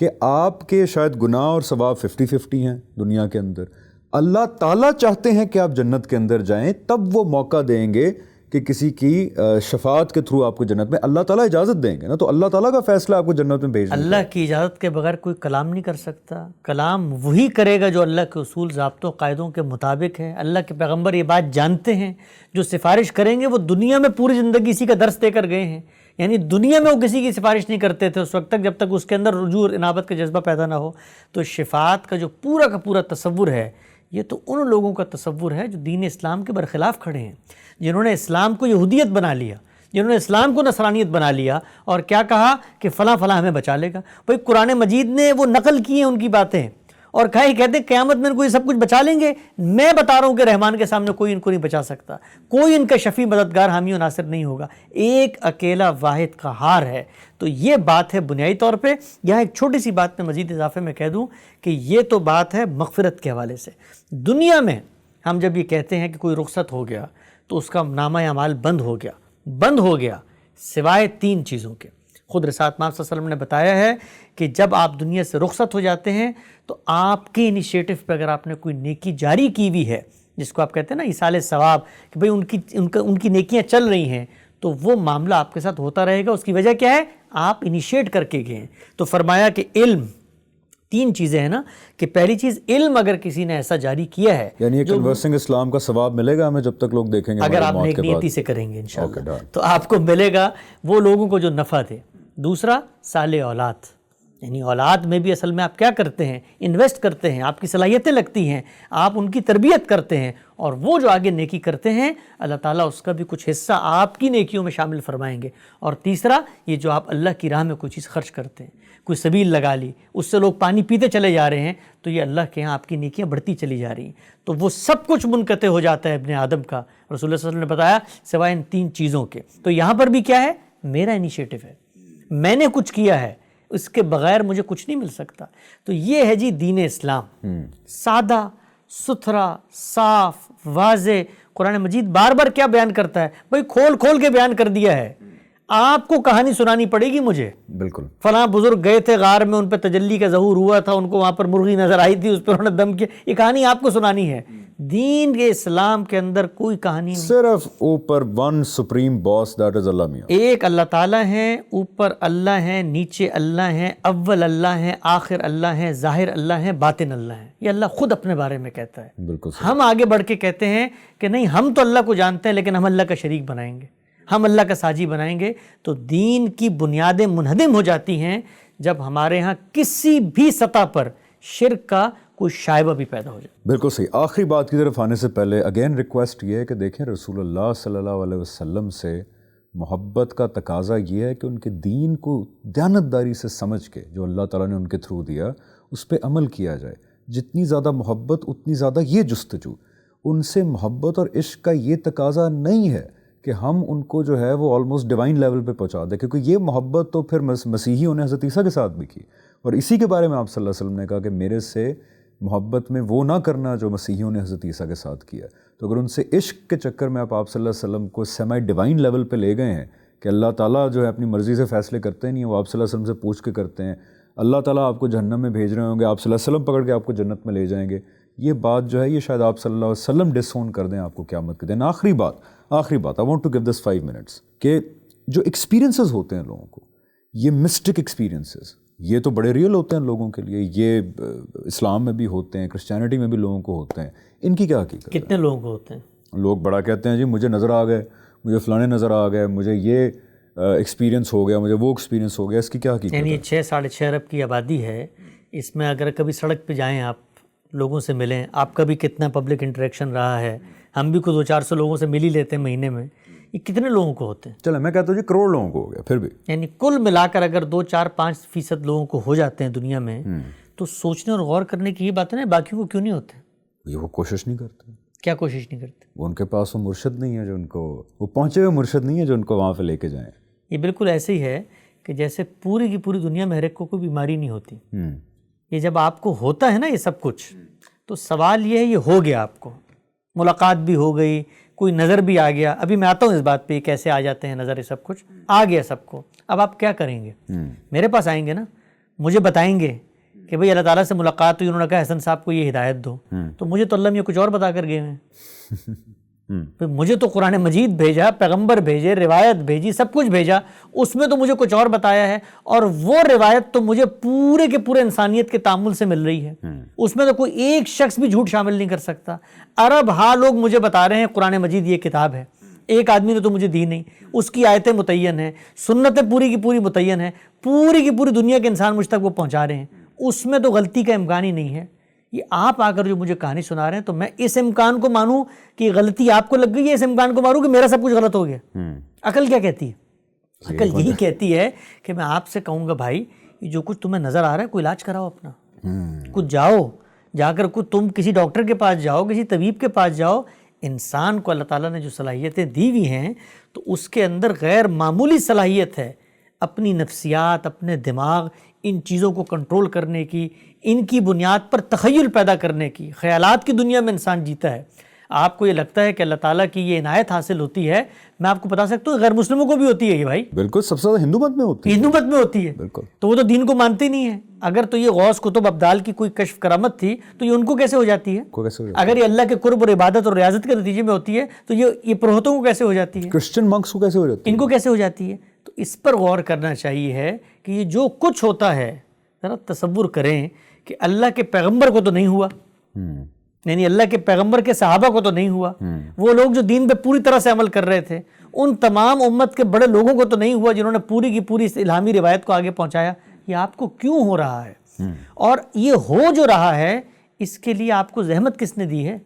کہ آپ کے شاید گناہ اور ثواب 50-50 ہیں دنیا کے اندر، اللہ تعالیٰ چاہتے ہیں کہ آپ جنت کے اندر جائیں، تب وہ موقع دیں گے کہ کسی کی شفاعت کے تھرو آپ کو جنت میں اللہ تعالیٰ اجازت دیں گے نا, تو اللہ تعالیٰ کا فیصلہ آپ کو جنت میں بھیجنا. اللہ کی اجازت کے بغیر کوئی کلام نہیں کر سکتا. کلام وہی کرے گا جو اللہ کے اصول, ضابطوں, قاعدوں کے مطابق ہے. اللہ کے پیغمبر یہ بات جانتے ہیں. جو سفارش کریں گے وہ دنیا میں پوری زندگی اسی کا درس دے کر گئے ہیں. یعنی دنیا میں وہ کسی کی سفارش نہیں کرتے تھے اس وقت تک جب تک اس کے اندر رجوع اور انابت کا جذبہ پیدا نہ ہو. تو شفاعت کا جو پورا کا پورا تصور ہے یہ تو ان لوگوں کا تصور ہے جو دین اسلام کے برخلاف کھڑے ہیں, جنہوں نے اسلام کو یہودیت بنا لیا, جنہوں نے اسلام کو نصرانیت بنا لیا اور کیا کہا کہ فلاں فلاں ہمیں بچا لے گا. بھئی قرآن مجید نے وہ نقل کی ہیں ان کی باتیں اور کہتے ہیں قیامت میں ان کو یہ سب کچھ بچا لیں گے. میں بتا رہا ہوں کہ رحمان کے سامنے کوئی ان کو نہیں بچا سکتا, کوئی ان کا شفیع مددگار حامی و ناصر نہیں ہوگا. ایک اکیلا واحد قہار ہے. تو یہ بات ہے بنیادی طور پہ. یہاں ایک چھوٹی سی بات میں مزید اضافے میں کہہ دوں کہ یہ تو بات ہے مغفرت کے حوالے سے. دنیا میں ہم جب یہ کہتے ہیں کہ کوئی رخصت ہو گیا تو اس کا نامہ اعمال بند ہو گیا سوائے 3 چیزوں کے. خود رسالت مآب صلی اللہ علیہ وسلم نے بتایا ہے کہ جب آپ دنیا سے رخصت ہو جاتے ہیں تو آپ کے انیشیٹو پہ اگر آپ نے کوئی نیکی جاری کی ہوئی ہے, جس کو آپ کہتے ہیں نا ایصال ثواب, کہ بھئی ان کی نیکیاں چل رہی ہیں, تو وہ معاملہ آپ کے ساتھ ہوتا رہے گا. اس کی وجہ کیا ہے؟ آپ انیشیٹ کر کے گئے ہیں. تو فرمایا کہ علم, 3 چیزیں ہیں نا, کہ پہلی چیز علم اگر کسی نے ایسا جاری کیا ہے, یعنی یہ کنورسنگ اسلام کا ثواب ملے گا ہمیں جب تک لوگ دیکھیں گے اگر آپ نیک نیتی سے کریں گے انشاءاللہ تو آپ کو ملے گا وہ لوگوں کو جو نفع دے. دوسرا صالح اولاد, یعنی اولاد میں بھی اصل میں آپ کیا کرتے ہیں؟ انویسٹ کرتے ہیں, آپ کی صلاحیتیں لگتی ہیں, آپ ان کی تربیت کرتے ہیں, اور وہ جو آگے نیکی کرتے ہیں اللہ تعالیٰ اس کا بھی کچھ حصہ آپ کی نیکیوں میں شامل فرمائیں گے. اور تیسرا یہ جو آپ اللہ کی راہ میں کوئی چیز خرچ کرتے ہیں, کوئی سبیل لگا لی, اس سے لوگ پانی پیتے چلے جا رہے ہیں, تو یہ اللہ کے یہاں آپ کی نیکیاں بڑھتی چلی جا رہی ہیں. تو وہ سب کچھ منقطع ہو جاتا ہے ابن آدم کا, رسول اللہ صلی اللہ علیہ وسلم نے بتایا, سوائے ان 3 چیزوں کے. تو یہاں پر بھی کیا ہے؟ میرا انیشیٹو ہے, میں نے کچھ کیا ہے, اس کے بغیر مجھے کچھ نہیں مل سکتا. تو یہ ہے جی دین اسلام, سادہ ستھرا, صاف, واضح. قرآن مجید بار بار کیا بیان کرتا ہے؟ بھئی کھول کے بیان کر دیا ہے. آپ کو کہانی سنانی پڑے گی مجھے, بالکل فلاں بزرگ گئے تھے غار میں, ان پہ تجلی کا ظہور ہوا تھا, ان کو وہاں پر مرغی نظر آئی تھی, اس پر انہوں نے دم کیا, یہ کہانی آپ کو سنانی ہے. دین کے اسلام کے اندر کوئی کہانی نہیں, صرف اوپر one supreme boss, that is اللہ میاں. ایک اللہ تعالیٰ ہیں, اوپر اللہ ہیں, نیچے اللہ ہیں, اول اللہ ہیں, آخر اللہ ہیں, ظاہر اللہ ہیں, باطن اللہ ہیں. یہ اللہ خود اپنے بارے میں کہتا ہے. بالکل ہم آگے بڑھ کے کہتے ہیں کہ نہیں, ہم تو اللہ کو جانتے ہیں لیکن ہم اللہ کا شریک بنائیں گے, ہم اللہ کا ساجی بنائیں گے. تو دین کی بنیادیں منہدم ہو جاتی ہیں جب ہمارے ہاں کسی بھی سطح پر شرک کا کوئی شائبہ بھی پیدا ہو جائے. بالکل صحیح. آخری بات کی طرف آنے سے پہلے اگین ریکویسٹ یہ ہے کہ دیکھیں رسول اللہ صلی اللہ علیہ وسلم سے محبت کا تقاضا یہ ہے کہ ان کے دین کو دیانتداری سے سمجھ کے جو اللہ تعالیٰ نے ان کے تھرو دیا اس پہ عمل کیا جائے. جتنی زیادہ محبت اتنی زیادہ یہ جستجو. ان سے محبت اور عشق کا یہ تقاضا نہیں ہے کہ ہم ان کو جو ہے وہ آلموسٹ ڈیوائن لیول پہ پہنچا دیں, کیونکہ یہ محبت تو پھر مسیحیوں نے حضرت عیسیٰ کے ساتھ بھی کی, اور اسی کے بارے میں آپ صلی اللہ علیہ وسلم نے کہا کہ میرے سے محبت میں وہ نہ کرنا جو مسیحیوں نے حضرت عیسیٰ کے ساتھ کیا. تو اگر ان سے عشق کے چکر میں آپ صلی اللہ علیہ وسلم کو سیمی ڈیوائن لیول پہ لے گئے ہیں کہ اللہ تعالیٰ جو ہے اپنی مرضی سے فیصلے کرتے نہیں ہیں, وہ آپ صلی اللہ علیہ وسلم سے پوچھ کے کرتے ہیں, اللہ تعالیٰ آپ کو جہنم میں بھیج رہے ہوں گے, آپ صلی اللہ علیہ وسلم پکڑ کے آپ کو جنت میں لے جائیں گے, یہ بات جو ہے یہ شاید آپ صلی اللہ علیہ وسلم ڈسون کر دیں آپ کو قیامت کے دن. آخری بات I want to give this 5 minutes کہ جو ایکسپیرینسز ہوتے ہیں لوگوں کو, یہ مسٹک ایکسپیرینسز, یہ تو بڑے ریئل ہوتے ہیں لوگوں کے لیے, یہ اسلام میں بھی ہوتے ہیں, کرسچینٹی میں بھی لوگوں کو ہوتے ہیں. ان کی کیا حقیقت ہے؟ کتنے لوگوں کو ہوتے ہیں؟ لوگ بڑا کہتے ہیں جی مجھے نظر آ گئے, مجھے فلانے نظر آ گئے, مجھے یہ ایکسپیرینس ہو گیا, مجھے وہ ایکسپیرینس ہو گیا. اس کی کیا حقیقت ہے؟ یعنی 6-6.5 ارب کی آبادی ہے, اس میں اگر کبھی سڑک پہ جائیں, آپ لوگوں سے ملیں, آپ کا بھی کتنا پبلک انٹریکشن رہا ہے, ہم بھی کوئی 200-400 لوگوں سے مل ہی لیتے ہیں مہینے میں, یہ کتنے لوگوں کو ہوتے ہیں؟ چلیں میں کہتا ہوں جی کروڑ لوگوں کو ہو گیا. پھر بھی یعنی کل ملا کر اگر 2-4-5% لوگوں کو ہو جاتے ہیں دنیا میں, تو سوچنے اور غور کرنے کی یہ بات ہے نا, باقیوں کو کیوں نہیں ہوتے؟ یہ وہ کوشش نہیں کرتے. کیا کوشش نہیں کرتے؟ وہ ان کے پاس وہ مرشد نہیں ہے جو ان کو, وہ پہنچے ہوئے مرشد نہیں ہے جو ان کو وہاں پہ لے کے جائیں. یہ بالکل ایسے ہی ہے کہ جیسے پوری کی پوری دنیا میں ہر ایک کو کوئی بیماری نہیں ہوتی. یہ جب آپ کو ہوتا ہے نا یہ سب کچھ, تو سوال یہ ہے یہ ہو گیا, آپ کو ملاقات بھی ہو گئی, کوئی نظر بھی آ گیا. ابھی میں آتا ہوں اس بات پہ کیسے آ جاتے ہیں نظر, یہ سب کچھ آ گیا سب کو. اب آپ کیا کریں گے؟ میرے پاس آئیں گے نا, مجھے بتائیں گے کہ بھئی اللہ تعالیٰ سے ملاقات ہوئی, انہوں نے کہا حسن صاحب کو یہ ہدایت دو, تو مجھے تو اللہ میں کچھ اور بتا کر گئے ہیں. مجھے تو قرآن مجید بھیجا، پیغمبر بھیجے، روایت بھیجی، سب کچھ بھیجا، اس میں تو مجھے کچھ اور بتایا ہے، اور وہ روایت تو مجھے پورے کے پورے انسانیت کے تعامل سے مل رہی ہے، اس میں تو کوئی ایک شخص بھی جھوٹ شامل نہیں کر سکتا۔ عرب ہاں لوگ مجھے بتا رہے ہیں قرآن مجید یہ کتاب ہے، ایک آدمی نے تو مجھے دی نہیں، اس کی آیتیں متعین ہیں، سنتیں پوری کی پوری متعین ہیں، پوری کی پوری دنیا کے انسان مجھ تک وہ پہنچا رہے ہیں، اس میں تو غلطی کا امکان ہی نہیں ہے۔ یہ آپ آ کر جو مجھے کہانی سنا رہے ہیں تو میں اس امکان کو مانوں کہ غلطی آپ کو لگ گئی ہے، اس امکان کو مانوں کہ میرا سب کچھ غلط ہو گیا۔ عقل کیا کہتی ہے؟ عقل یہی کہتی ہے کہ میں آپ سے کہوں گا بھائی یہ جو کچھ تمہیں نظر آ رہا ہے کوئی علاج کراؤ اپنا، کچھ جاؤ جا کر تم کسی ڈاکٹر کے پاس جاؤ، کسی طبیب کے پاس جاؤ۔ انسان کو اللہ تعالیٰ نے جو صلاحیتیں دی ہوئی ہیں تو اس کے اندر غیر معمولی صلاحیت ہے اپنی نفسیات، اپنے دماغ، ان چیزوں کو کنٹرول کرنے کی، ان کی بنیاد پر تخیل پیدا کرنے کی۔ خیالات کی دنیا میں انسان جیتا ہے۔ آپ کو یہ لگتا ہے کہ اللہ تعالیٰ کی یہ عنایت حاصل ہوتی ہے، میں آپ کو بتا سکتا ہوں غیر مسلموں کو بھی ہوتی ہے یہ بھائی، بالکل سب سے زیادہ ہندو مت میں ہوتی ہے، ہندو مت میں ہوتی ہے، بالکل۔ تو وہ تو دین کو مانتے نہیں ہیں۔ اگر تو یہ غوث کتب ابدال کی کوئی کشف کرامت تھی تو یہ ان کو کیسے ہو جاتی ہے؟ اگر یہ اللہ کے قرب اور عبادت اور ریاضت کے نتیجے میں ہوتی ہے تو یہ پروہتوں کو کیسے ہو جاتی ہے؟ کرسچن منکس کو کیسے ہو جاتی ہے؟ ان کو کیسے ہو جاتی ہے؟ تو اس پر غور کرنا چاہیے ہے کہ یہ جو کچھ ہوتا ہے ذرا تصور کریں کہ اللہ کے پیغمبر کو تو نہیں ہوا، یعنی اللہ کے پیغمبر کے صحابہ کو تو نہیں ہوا، وہ لوگ جو دین پہ پوری طرح سے عمل کر رہے تھے، ان تمام امت کے بڑے لوگوں کو تو نہیں ہوا جنہوں نے پوری کی پوری اس الہامی روایت کو آگے پہنچایا۔ یہ آپ کو کیوں ہو رہا ہے؟ اور یہ ہو جو رہا ہے اس کے لیے آپ کو زحمت کس نے دی ہے؟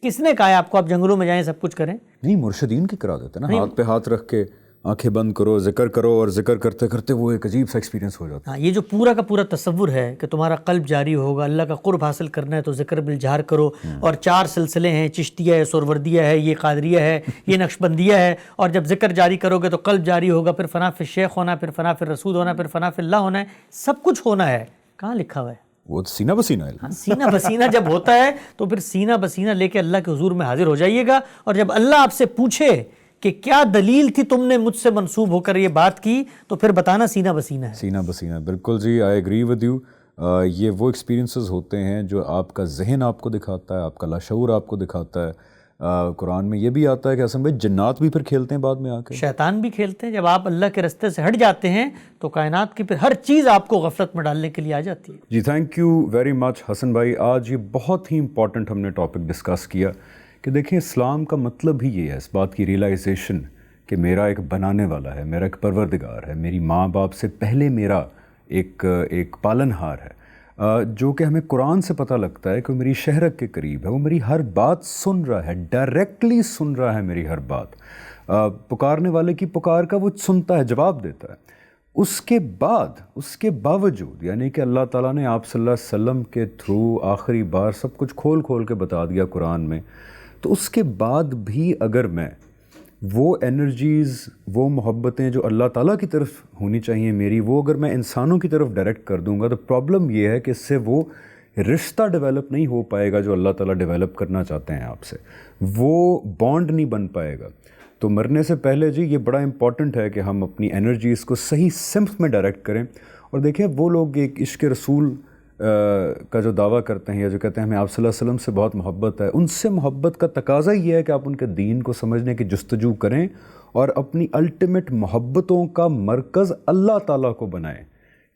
کس نے کہا ہے آپ کو آپ جنگلوں میں جائیں سب کچھ کریں؟ نہیں، مرشدین کی کرا دیتے نا، ہاتھ پہ ہاتھ رکھ کے آنکھیں بند کرو، ذکر کرو، اور ذکر کرتے کرتے وہ ایک عجیب سا ایکسپیرینس ہو جاتا ہے۔ ہاں، یہ جو پورا کا پورا تصور ہے کہ تمہارا قلب جاری ہوگا، اللہ کا قرب حاصل کرنا ہے تو ذکر بالجہر کرو، اور 4 سلسلے ہیں، چشتیہ ہے، سہروردیہ ہے، یہ قادریہ ہے، یہ نقشبندیہ ہے، اور جب ذکر جاری کرو گے تو قلب جاری ہوگا، پھر فنا فی الشیخ ہونا، پھر فنا فی الرسول ہونا، پھر فنا فی اللہ ہونا ہے، سب کچھ ہونا ہے۔ کہاں لکھا ہوا ہے؟ وہ سینہ بسینہ ہے۔ سینہ بسینہ جب ہوتا ہے تو پھر سینہ بسینہ لے کے اللہ کے حضور میں حاضر ہو جائیے گا، اور جب اللہ آپ سے پوچھے کہ کیا دلیل تھی تم نے مجھ سے منسوب ہو کر یہ بات کی، تو پھر بتانا سینہ بسینہ ہے۔ سینہ بسینہ، بالکل جی، آئی ایگری ود یو۔ یہ وہ ایکسپیرینسز ہوتے ہیں جو آپ کا ذہن آپ کو دکھاتا ہے، آپ کا لاشعور آپ کو دکھاتا ہے۔ قرآن میں یہ بھی آتا ہے کہ حسن بھائی جنات بھی پھر کھیلتے ہیں بعد میں آ کے، شیطان بھی کھیلتے ہیں۔ جب آپ اللہ کے رستے سے ہٹ جاتے ہیں تو کائنات کی پھر ہر چیز آپ کو غفلت میں ڈالنے کے لیے آ جاتی ہے۔ جی تھینک یو ویری مچ حسن بھائی۔ آج یہ بہت ہی امپورٹنٹ ہم نے ٹاپک ڈسکس کیا کہ دیکھیں اسلام کا مطلب ہی یہ ہے، اس بات کی ریئلائزیشن کہ میرا ایک بنانے والا ہے، میرا ایک پروردگار ہے، میری ماں باپ سے پہلے میرا ایک پالن ہار ہے، جو کہ ہمیں قرآن سے پتہ لگتا ہے کہ وہ میری شہرت کے قریب ہے، وہ میری ہر بات سن رہا ہے، ڈائریکٹلی سن رہا ہے میری ہر بات، پکارنے والے کی پکار کا وہ سنتا ہے، جواب دیتا ہے۔ اس کے باوجود یعنی کہ اللہ تعالیٰ نے آپ صلی اللہ علیہ وسلم کے تھرو آخری بار سب کچھ کھول کھول کے بتا دیا قرآن میں، تو اس کے بعد بھی اگر میں وہ انرجیز، وہ محبتیں جو اللہ تعالیٰ کی طرف ہونی چاہیے میری، وہ اگر میں انسانوں کی طرف ڈائریکٹ کر دوں گا تو پرابلم یہ ہے کہ اس سے وہ رشتہ ڈیولپ نہیں ہو پائے گا جو اللہ تعالیٰ ڈیولپ کرنا چاہتے ہیں آپ سے، وہ بانڈ نہیں بن پائے گا۔ تو مرنے سے پہلے جی یہ بڑا امپورٹنٹ ہے کہ ہم اپنی انرجیز کو صحیح سمت میں ڈائریکٹ کریں۔ اور دیکھیں وہ لوگ ایک عشق رسول کا جو دعویٰ کرتے ہیں یا جو کہتے ہیں ہمیں آپ صلی اللہ علیہ وسلم سے بہت محبت ہے، ان سے محبت کا تقاضا یہ ہے کہ آپ ان کے دین کو سمجھنے کی جستجو کریں اور اپنی الٹیمیٹ محبتوں کا مرکز اللہ تعالیٰ کو بنائیں۔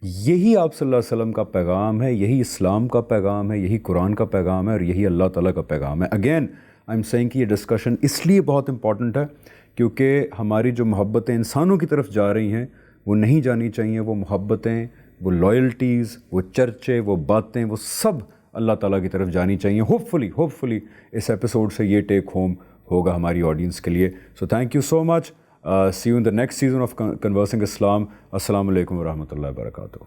یہی آپ صلی اللہ علیہ وسلم کا پیغام ہے، یہی اسلام کا پیغام ہے، یہی قرآن کا پیغام ہے، اور یہی اللہ تعالیٰ کا پیغام ہے۔ اگین آئی ایم سیئنگ کہ یہ ڈسکشن اس لیے بہت امپورٹنٹ ہے کیونکہ ہماری جو محبتیں انسانوں کی طرف جا رہی ہیں وہ نہیں جانی چاہیے، وہ محبتیں، وہ لائلٹیز، وہ چرچے، وہ باتیں، وہ سب اللہ تعالیٰ کی طرف جانی چاہیے۔ ہوپ فلی اس ایپیسوڈ سے یہ ٹیک ہوم ہوگا ہماری آڈینس کے لیے۔ So thank you so much, see you in the next season of conversing Islam. السلام علیکم ورحمۃ اللہ وبرکاتہ۔